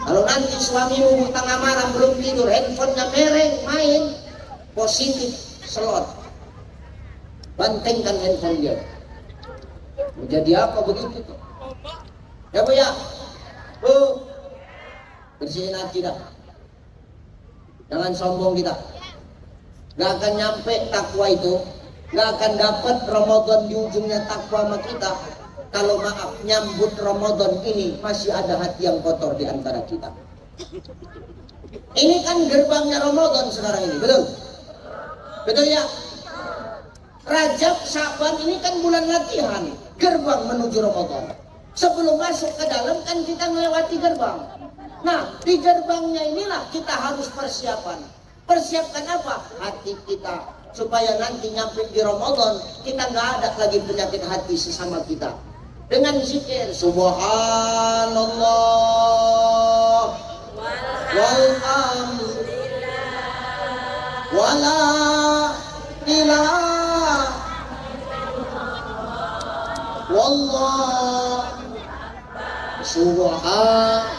Kalau nanti suamimu tengah malam belum tidur, handphonenya mereng, main, positif, slot. Bantengkan handphone dia. Menjadi apa begitu tuh? Ya Bu ya? Bu, bersihin hati dah. Jangan sombong kita. Gak akan nyampe takwa itu. Gak akan dapat Ramadan di ujungnya takwa sama kita. Kalau maaf, nyambut Ramadan ini masih ada hati yang kotor di antara kita. Ini kan gerbangnya Ramadan sekarang ini, betul? Betul ya? Rajab, Syaban ini kan bulan latihan, gerbang menuju Ramadan. Sebelum masuk ke dalam kan kita melewati gerbang. Nah, di gerbangnya inilah kita harus persiapan. Persiapkan apa? Hati kita. Supaya nanti nyampe di Ramadan, kita nggak ada lagi penyakit hati sesama kita. Dengan zikir Subhanallah walhamdulillah wala ilaha wallah subhan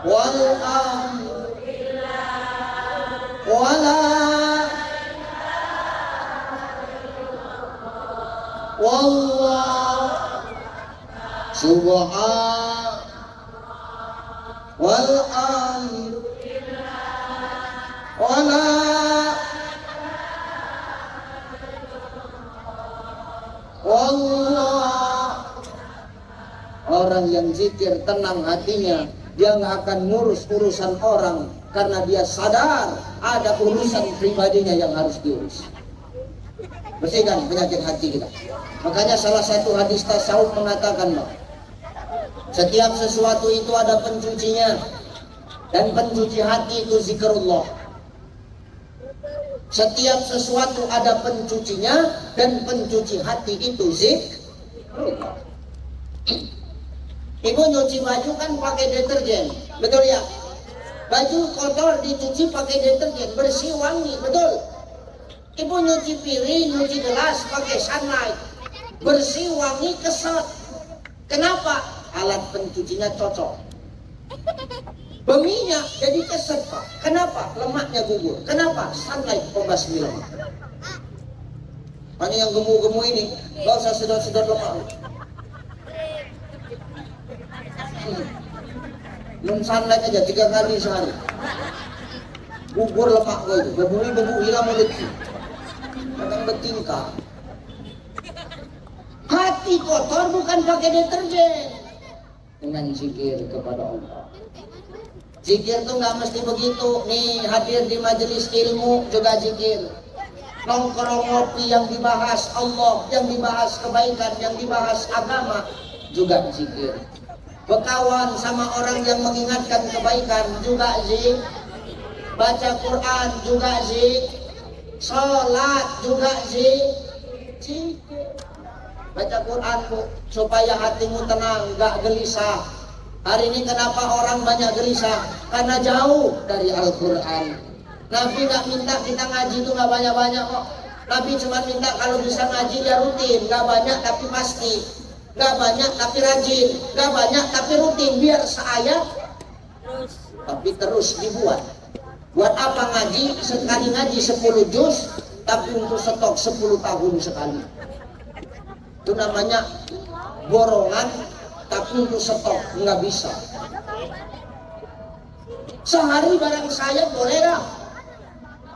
walhamdulillah wala wallah subhan walhamdulillah wala wallah. Orang yang zikir tenang hatinya, dia nggak akan ngurus urusan orang karena dia sadar ada urusan pribadinya yang harus diurus. Bersihkan penyakit hati kita. Makanya salah satu hadis tasawuf mengatakan, setiap sesuatu itu ada pencucinya, dan pencuci hati itu zikrullah. Setiap sesuatu ada pencucinya, dan pencuci hati itu zikrullah. Ibu nyuci baju kan pakai deterjen, betul ya? Baju kotor dicuci pakai deterjen, bersih wangi, betul? Ibu nyuci piring, nyuci gelas pakai sunlight, bersih wangi keset. Kenapa? Alat pencucinya cocok. Berminyak jadi keset Pak. Kenapa? Lemaknya gugur. Kenapa? Sunlight pembasmi lemak. Hanya yang gemu-gemu ini gak usah sedot-sedot lemak. Belum sunlight aja 3 kali sehari, gugur lemak gue itu. Bebu hilang mulutku. Kadang bertingkah. Hati kotor bukan pakai deterjen. Dengan zikir kepada Allah. Zikir tuh nggak mesti begitu. Nih hadir di majelis ilmu juga zikir. Nongkrong ngopi yang dibahas Allah, yang dibahas kebaikan, yang dibahas agama juga zikir. Berkawan sama orang yang mengingatkan kebaikan juga zikir. Baca Quran juga zikir. Sholat juga zikir. Baca Quran Bu, supaya hatimu tenang, gak gelisah. Hari ini kenapa orang banyak gelisah? Karena jauh dari Al-Quran. Nabi gak minta kita ngaji itu gak banyak-banyak kok. Nabi cuma minta kalau bisa ngaji ya rutin, gak banyak tapi pasti. Gak banyak tapi rajin, gak banyak tapi rutin, biar seayat tapi terus dibuat. Buat apa ngaji? Sekali ngaji 10 juz tapi untuk stok 10 tahun sekali. Itu namanya borongan tapi untuk stok nggak bisa. Sehari barang saya boleh dah.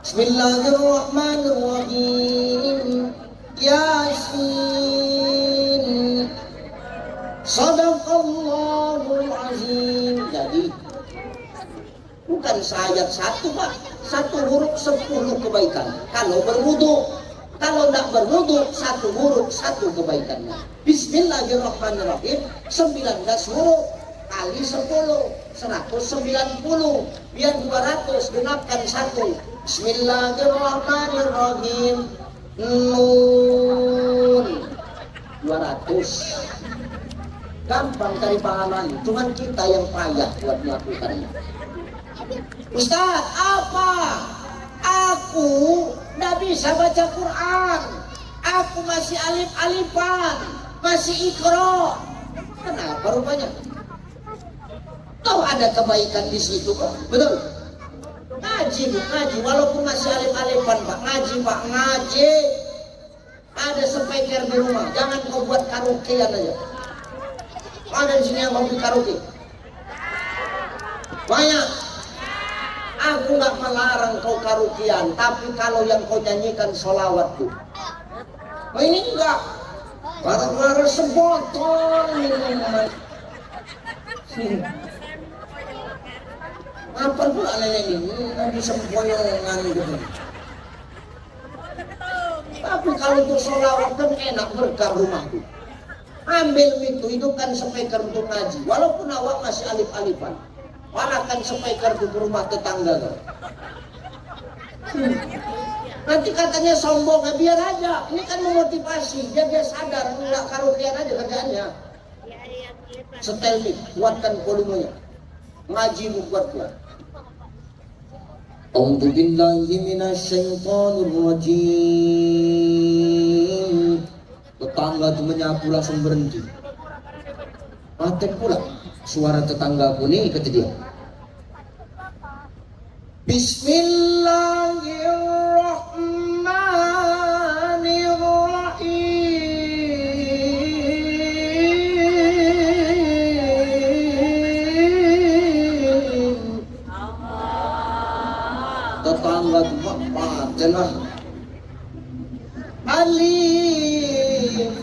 Bismillahirrahmanirrahim. Yasin. Shadaqallahul azim. Jadi bukan seayat satu Pak, satu huruf 10 kebaikan. Kalau berwudu, kalau tidak berwudu, satu huruf 1 kebaikannya. Bismillahirrahmanirrahim 19 huruf kali 10 190, biar 200 genapkan 1. Bismillahirrahmanirrahim Nun 200. Gampang cari pahaman, cuman kita yang payah buat melakukannya. Ustaz, apa? Aku tidak bisa baca Quran. Aku masih alif-alifan, masih ikro. Kenapa rupanya? Tahu ada kebaikan di situ kok, betul? Ngaji, ngaji, walaupun masih alif-alifan Pak, ngaji Pak, ngaji. Ada speaker di rumah, jangan kau buat karaokean aja. Ada di sini yang mau karaoke? Banyak. Aku nggak melarang kau karaokean, tapi kalau yang kau nyanyikan sholawat tuh, ini enggak. Barang-barang sebotol minuman. Apa pula nenek ini? Nanti sempoyongan gitu. Tapi kalau untuk sholawat kan enak, berkah rumahku. Ambil itu, hidupkan speaker untuk ngaji. Walaupun awak masih alif-alifan, warahkan speaker ke rumah tetangga kau. Nanti katanya sombong, ya biar aja. Ini kan memotivasi, dia sadar, nggak karaokean aja kerjaannya. Setel mic, kuatkan volumenya. Ngaji kuat-kuat. A'udzu billahi minasyaitonir rajim. Tetangga itu menyapu langsung berhenti. Mati pula suara tetanggaku nih, kata dia. Bismillahirrahmanirrahim. Tetangga itu mati lah. Alif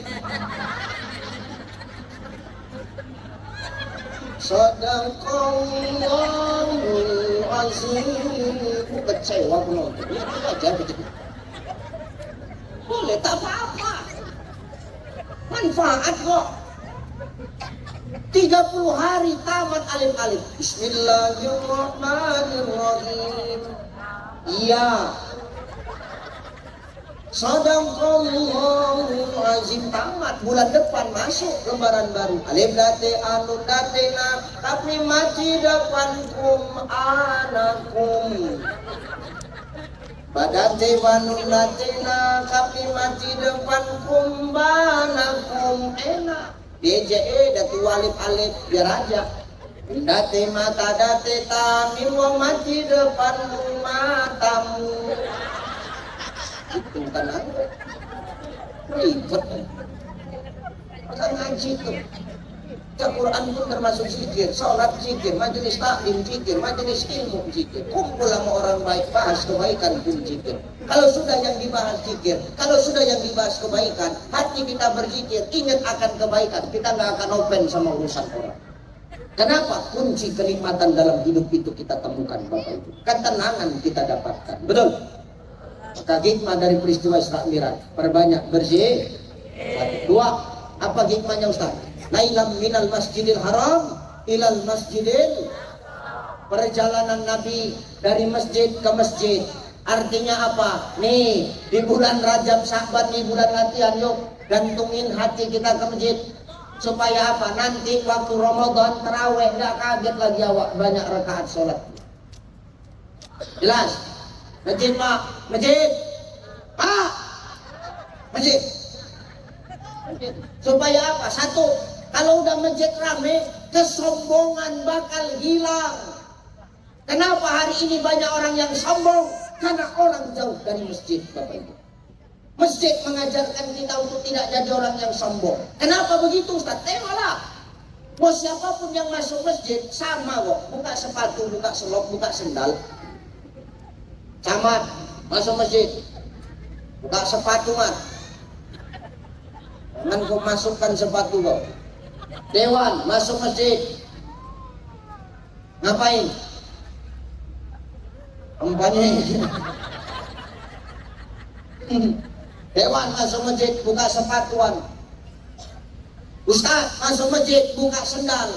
Shadaqallahul azim. Kecewa penonton. Ya aja begitu. Boleh tak apa-apa. Manfaat kok. 30 hari tamat alif-alif. Bismillahirrahmanirrahim. Iya. Shadaqallahul azim. Tamat, bulan depan masuk lembaran baru. Alif date anun datena tapi masih depankum anakum. Badate banun datena tapi masih depankum banakum. Enak. DJE datu alif alif biar aja. Date mata date tani wong masih depanmu matamu. Itu tenang, ribet. Maka ngaji itu, Al-Quran pun termasuk zikir, sholat zikir, majelis taklim zikir, majelis ilmu zikir. Kumpul sama orang baik, bahas kebaikan pun zikir. Kalau sudah yang dibahas zikir, kalau sudah yang dibahas kebaikan, hati kita berzikir, ingat akan kebaikan, kita nggak akan open sama urusan orang. Kenapa? Kunci kenikmatan dalam hidup itu kita temukan Bapak Ibu. Ketenangan kita dapatkan. Betul? Maka hikmah dari peristiwa Isra Mi'raj, perbanyak berzikir. 2. Apa hikmahnya Ustaz? Nailam minal masjidil haram ilal masjidil. Perjalanan Nabi dari masjid ke masjid. Artinya apa? Nih, di bulan Rajab Sya'ban, di bulan latihan, yuk gantungin hati kita ke masjid. Supaya apa? Nanti waktu Ramadan terawih gak kaget lagi awak banyak rakaat sholat. Jelas? Masjid Pak, masjid Pak, masjid. Supaya apa? Satu, kalau udah masjid rame, kesombongan bakal hilang. Kenapa hari ini banyak orang yang sombong? Karena orang jauh dari masjid, Bapak Ibu. Masjid mengajarkan kita untuk tidak jadi orang yang sombong. Kenapa begitu, Ustaz? Tengoklah. Mau siapapun yang masuk masjid sama kok. Buka sepatu, buka selop, buka sendal. Camat masuk masjid, buka sepatu mat. Jangan kau masukkan sepatu kau. Dewan masuk masjid, ngapain? Kampanye. Dewan masuk masjid, buka sepatuan. Ustaz masuk masjid, buka sendal.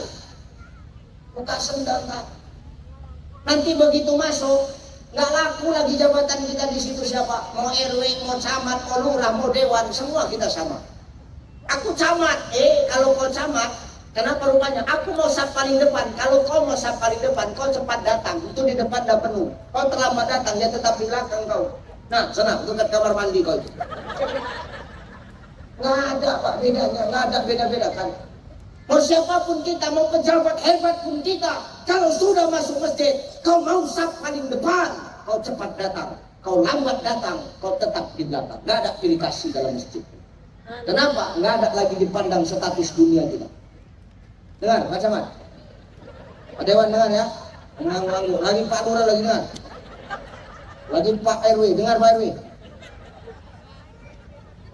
Buka sendal tak? Nanti begitu masuk, nggak laku lagi jabatan kita di situ siapa? Mau RW, mau camat, mau lurah, mau dewan, semua kita sama. Aku camat, kalau kau camat, kenapa rupanya? Aku mau sap paling depan. Kalau kau mau sap paling depan, kau cepat datang. Itu di depan dah penuh. Kau terlambat datang, dia tetap di belakang kau. Nah, sana, dekat kamar mandi kau. Nggak ada Pak bedanya, nggak ada beda-beda kan. Mau siapapun kita, mau pejabat hebat pun kita, kalau sudah masuk masjid, kau mau sap paling depan, kau cepat datang. Kau lambat datang, kau tetap di belakang. Nggak ada pilih kasih dalam masjid. Kenapa? Nggak ada lagi dipandang status dunia kita. Dengar, Pak Camat. Pak Dewan dengar ya. Nganggu-nganggu. Lagi Pak Lurah lagi dengar. Lagi Pak RW, dengar Pak RW.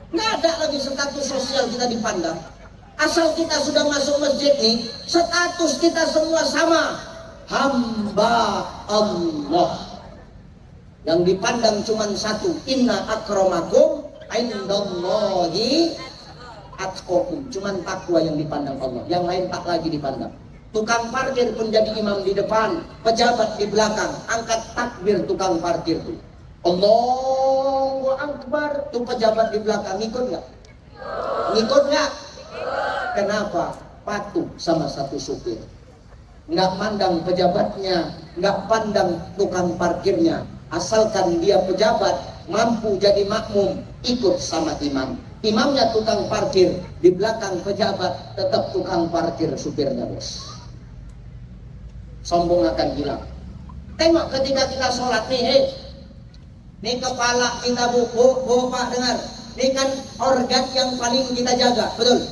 Nggak ada lagi status sosial kita dipandang. Asal kita sudah masuk masjid nih, status kita semua sama. Hamba Allah. Yang dipandang cuma satu. Inna akramakum indallahi atqakum. Cuman takwa yang dipandang Allah. Yang lain tak lagi dipandang. Tukang parkir pun jadi imam di depan, pejabat di belakang. Angkat takbir tukang parkir tuh. Allahu Akbar. Tuh pejabat di belakang ngikut nggak? Ngikut nggak? Kenapa? Patuh sama satu supir. Nggak mandang pejabatnya, nggak pandang tukang parkirnya. Asalkan dia pejabat, mampu jadi makmum, ikut sama imam. Imamnya tukang parkir, di belakang pejabat tetap tukang parkir supirnya bos. Sombong akan hilang. Tengok ketika kita sholat nih, nih kepala kita bu Pak dengar. Ini kan organ yang paling kita jaga, betul?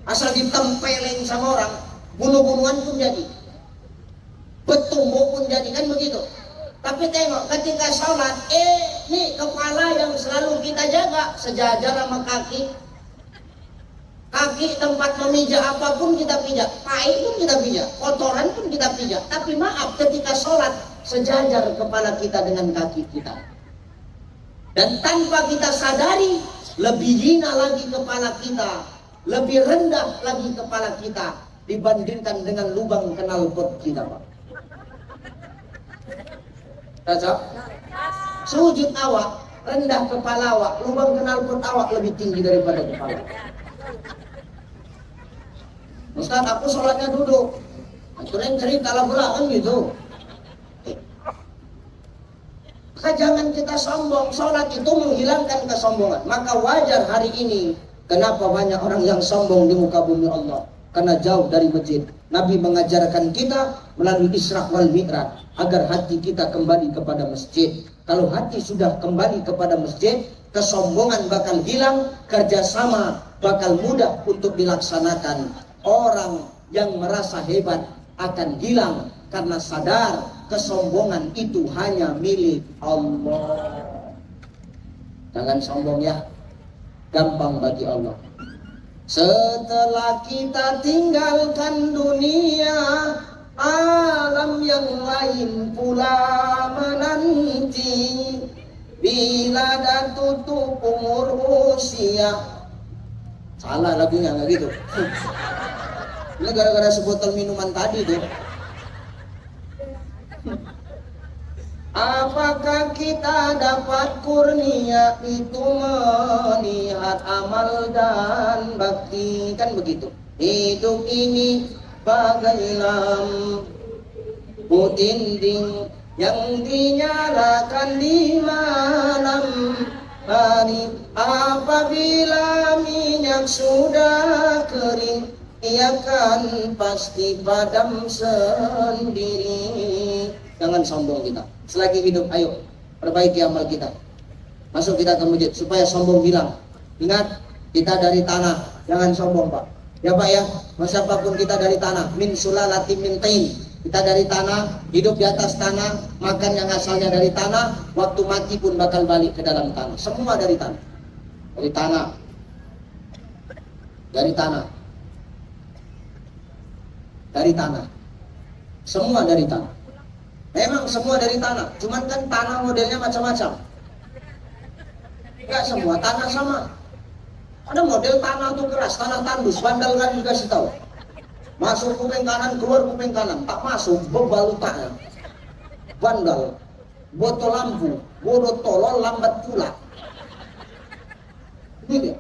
Asal ditempelin sama orang, bunuh-bunuhan pun jadi, betumbuh pun jadi, kan begitu. Tapi tengok ketika sholat, nih kepala yang selalu kita jaga, sejajar sama kaki. Kaki tempat memijak apapun kita pijak, tai pun kita pijak, kotoran pun kita pijak. Tapi maaf, ketika sholat, sejajar kepala kita dengan kaki kita. Dan tanpa kita sadari, lebih hina lagi kepala kita, lebih rendah lagi kepala kita dibandingkan dengan lubang knalpot kita, Pak. Cocok? Sujud awak, rendah kepala awak, lubang knalpot awak lebih tinggi daripada kepala. Ustaz, aku sholatnya duduk. Aturan cerita lah pula kan gitu. Maka jangan kita sombong. Sholat itu menghilangkan kesombongan. Maka wajar hari ini kenapa banyak orang yang sombong di muka bumi Allah. Karena jauh dari masjid. Nabi mengajarkan kita melalui Isra wal Mi'raj agar hati kita kembali kepada masjid. Kalau hati sudah kembali kepada masjid, kesombongan bakal hilang, kerjasama bakal mudah untuk dilaksanakan. Orang yang merasa hebat akan hilang karena sadar kesombongan itu hanya milik Allah. Jangan sombong ya, gampang bagi Allah. Setelah kita tinggalkan dunia, alam yang lain pula menanti. Bila dah tutup umur usia. Salah lagunya, nggak gitu. Ini gara-gara sebotol minuman tadi tuh. Apakah kita dapat kurnia itu melihat amal dan bakti? Kan begitu. Hidup ini bagai lampu dinding yang dinyalakan di malam hari. Apabila minyak sudah kering, ia kan pasti padam sendiri. Jangan sombong kita. Selagi hidup, ayo perbaiki amal kita. Masuk kita ke masjid supaya sombong hilang. Ingat, kita dari tanah, jangan sombong Pak. Ya Pak ya, siapapun kita dari tanah, min sulalatin min tain. Kita dari tanah, hidup di atas tanah, makan yang asalnya dari tanah, waktu mati pun bakal balik ke dalam tanah. Semua dari tanah. Dari tanah. Dari tanah. Dari tanah. Semua dari tanah. Memang semua dari tanah, cuman kan tanah modelnya macam-macam. Enggak semua tanah sama. Ada model tanah tuh keras, tanah tandus, bandal kan dikasih tahu. Masuk kuping kanan, keluar kuping kanan, tak masuk, bebal tanah. Bandal, botol lampu, bodoh tolol, lambat pula. Ini dia.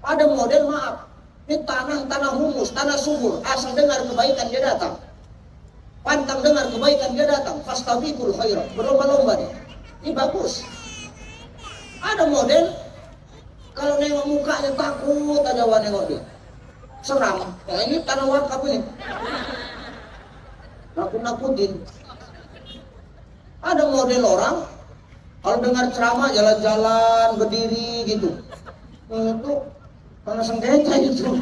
Ada model maaf, ini tanah humus, tanah subur, asal dengar kebaikan dia datang. Pantang dengar kebaikan dia datang, fastabiqul khairat, berlomba-lomba dia. Ini bagus. Ada model kalau nengok mukanya takut aja nengok dia. Seram. Nah, ini tanah wakaf ini. Nakut-nakutin. Ada model orang kalau dengar ceramah jalan-jalan berdiri gitu. Itu tanah sengketa itu.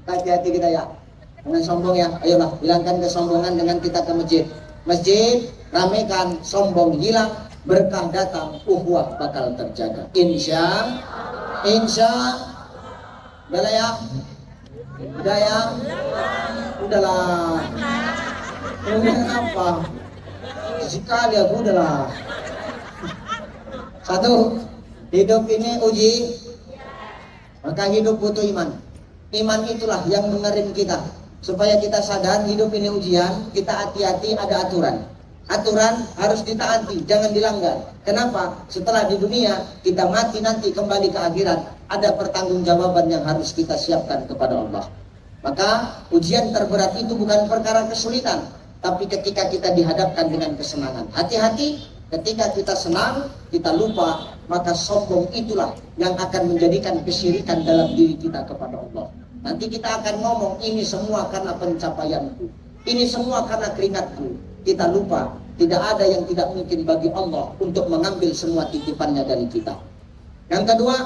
Hati-hati kita ya. Jangan sombong ya, ayolah hilangkan kesombongan dengan kita ke masjid. Masjid, ramekan, sombong hilang, berkah datang, ukhuwah bakal terjaga. Insya, udahlah ya, udahlah. Kemudian apa? Sekali aku udahlah. Satu, hidup ini uji, maka hidup butuh iman. Iman itulah yang mengerim kita. Supaya kita sadar hidup ini ujian, kita hati-hati ada aturan. Aturan harus ditaati, jangan dilanggar. Kenapa? Setelah di dunia, kita mati nanti kembali ke akhirat, ada pertanggungjawaban yang harus kita siapkan kepada Allah. Maka ujian terberat itu bukan perkara kesulitan, tapi ketika kita dihadapkan dengan kesenangan. Hati-hati, ketika kita senang, kita lupa, maka sombong itulah yang akan menjadikan kesyirikan dalam diri kita kepada Allah. Nanti kita akan ngomong, ini semua karena pencapaianku, ini semua karena keringatku. Kita lupa, tidak ada yang tidak mungkin bagi Allah untuk mengambil semua titipannya dari kita. Yang kedua,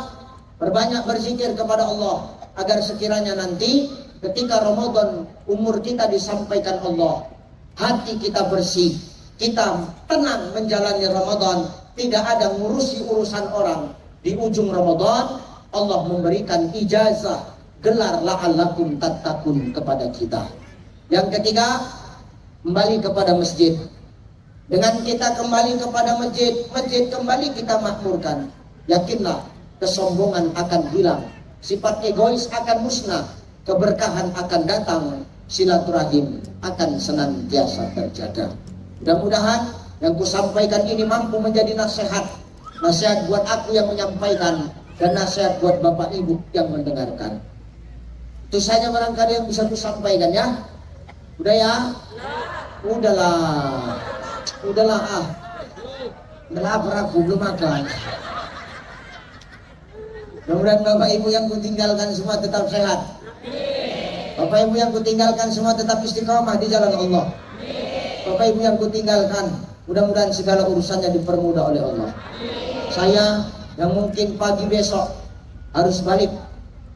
perbanyak berzikir kepada Allah, agar sekiranya nanti ketika Ramadan umur kita disampaikan Allah, hati kita bersih, kita tenang menjalani Ramadan, tidak ada ngurusi urusan orang. Di ujung Ramadan, Allah memberikan ijazah, gelar la'allakum tattaqun kepada kita. Yang ketiga, kembali kepada masjid. Dengan kita kembali kepada masjid, masjid kembali kita makmurkan. Yakinlah, kesombongan akan hilang, sifat egois akan musnah, keberkahan akan datang, silaturahim akan senantiasa terjaga. Mudah-mudahan yang kusampaikan ini mampu menjadi nasihat. Nasihat buat aku yang menyampaikan, dan nasihat buat Bapak Ibu yang mendengarkan. Itu saja barangkali yang bisa kusampaikan ya. Udah ya? Udahlah. Udahlah lapar aku, belum makan. Mudah-mudahan Bapak Ibu yang kutinggalkan semua tetap sehat. Bapak Ibu yang kutinggalkan semua tetap istiqomah di jalan Allah. Bapak Ibu yang kutinggalkan, mudah-mudahan segala urusannya dipermudah oleh Allah. Saya yang mungkin pagi besok harus balik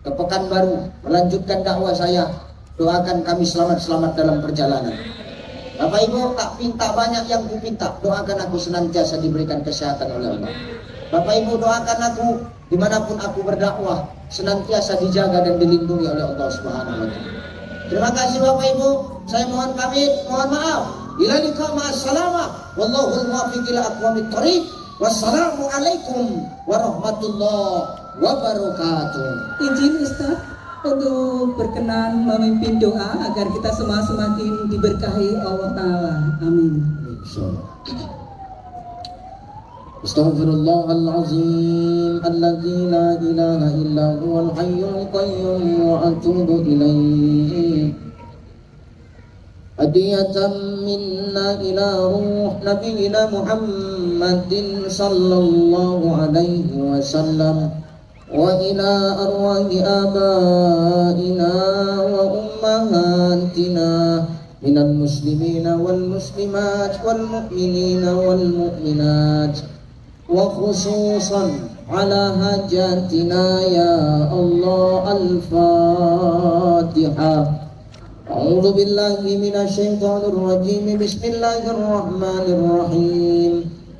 ke Pekanbaru melanjutkan dakwah saya, doakan kami selamat-selamat dalam perjalanan. Bapak Ibu tak pinta banyak yang kupinta, doakan aku senantiasa diberikan kesehatan oleh Allah. Bapak Ibu doakan aku dimanapun aku berdakwah senantiasa dijaga dan dilindungi oleh Allah Subhanahu wa Ta'ala. Terima kasih Bapak Ibu, saya mohon pamit, mohon maaf. Ila liqa ma'assalamah, wallahul muwaffiq ila aqwamit thoriq. Wassalamualaikum warahmatullahi wabarakatuh. Izin Ustaz untuk berkenan memimpin doa agar kita semua semakin diberkahi Allah Ta'ala. Amin. Astaghfirullahalazim alladzi la ilaha illa huwal hayyul qayyum wa atubu ilaih. هدية منا إلى روح نبينا محمد صلى الله عليه وسلم وإلى أرواح آبائنا وأمهاتنا من المسلمين والمسلمات والمؤمنين والمؤمنات وخصوصا على حاجاتنا يا الله. الفاتحة. أعوذ بالله من الشيطان الرجيم. بسم الله الرحمن الرحيم.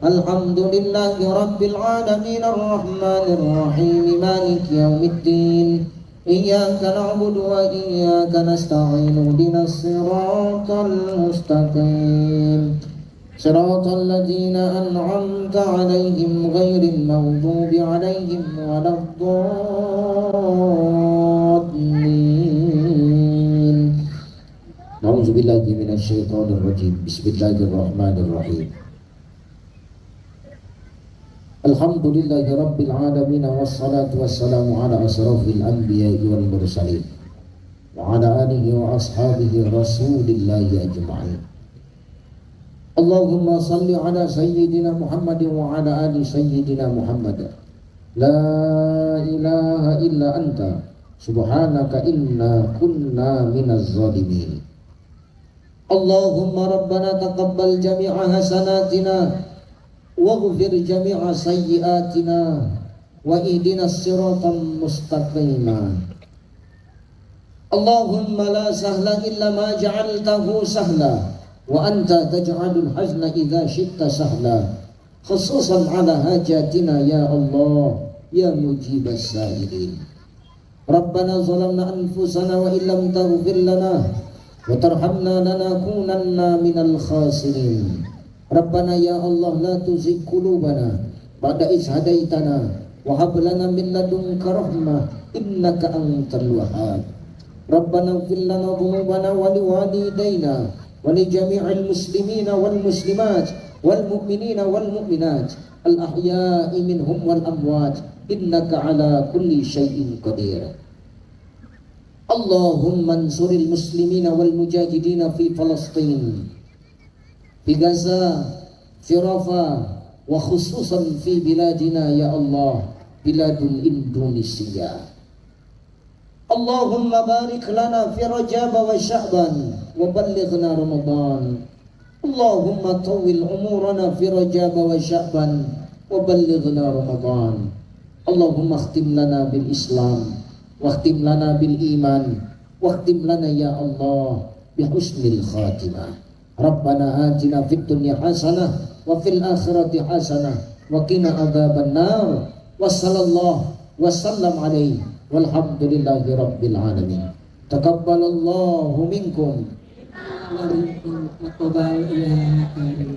الحمد لله رب العالمين الرحمن الرحيم مالك يوم الدين. إياك نعبد وإياك نستعين اهدنا الصراط المستقيم صراط الذين أنعمت عليهم غير المغضوب عليهم ولا الضالين. أعوذ بالله من الشيطان الرجيم. بسم الله الرحمن الرحيم. الحمد لله رب العالمين والصلاة والسلام على أشرف الأنبياء والمرسلين وعلى آله وأصحابه رسول الله أجمعين. اللهم صل على سيدنا محمد وعلى آل سيدنا محمد. لا إله إلا أنت سبحانك إنا كنا من الظالمين. اللهم ربنا تقبل جميع حسناتنا واغفر جميع سيئاتنا واهدنا الصراط المستقيم. اللهم لا سهل إلا ما جعلته سهلا وأنت تجعل الحزن إذا شئت سهلا خصوصا على حاجاتنا يا الله يا مجيب السائلين. ربنا ظلمنا أنفسنا وإن لم تغفر لنا وترحمنا لنكونن من الخاسرين. ربنا يا الله لا تزغ قلوبنا بعد إذ هديتنا وهب لنا من لدنك رحمة إنك أنت الوهاب. ربنا اغفر لنا ذنوبنا ولوالدينا ولجميع المسلمين والمسلمات والمؤمنين والمؤمنات الأحياء منهم والأموات إنك على كل شيء قدير. اللهم انصر المسلمين والمجاهدين في فلسطين في غزة في رفح وخصوصا في بلادنا يا الله بلاد إندونيسيا. اللهم بارك لنا في رجب وشعبان وبلغنا رمضان. اللهم طول أمورنا في رجب وشعبان وبلغنا رمضان. اللهم اختم لنا بالإسلام واختم لنا بالإيمان واختم لنا يا الله بحسن الخاتمة. ربنا آتنا في الدنيا حسنة وفي الآخرة حسنة وقنا عذاب النار. وصلى الله وسلم عليه والحمد لله رب العالمين. تقبل الله منكم. Wa rizqan taqabbal ya karim.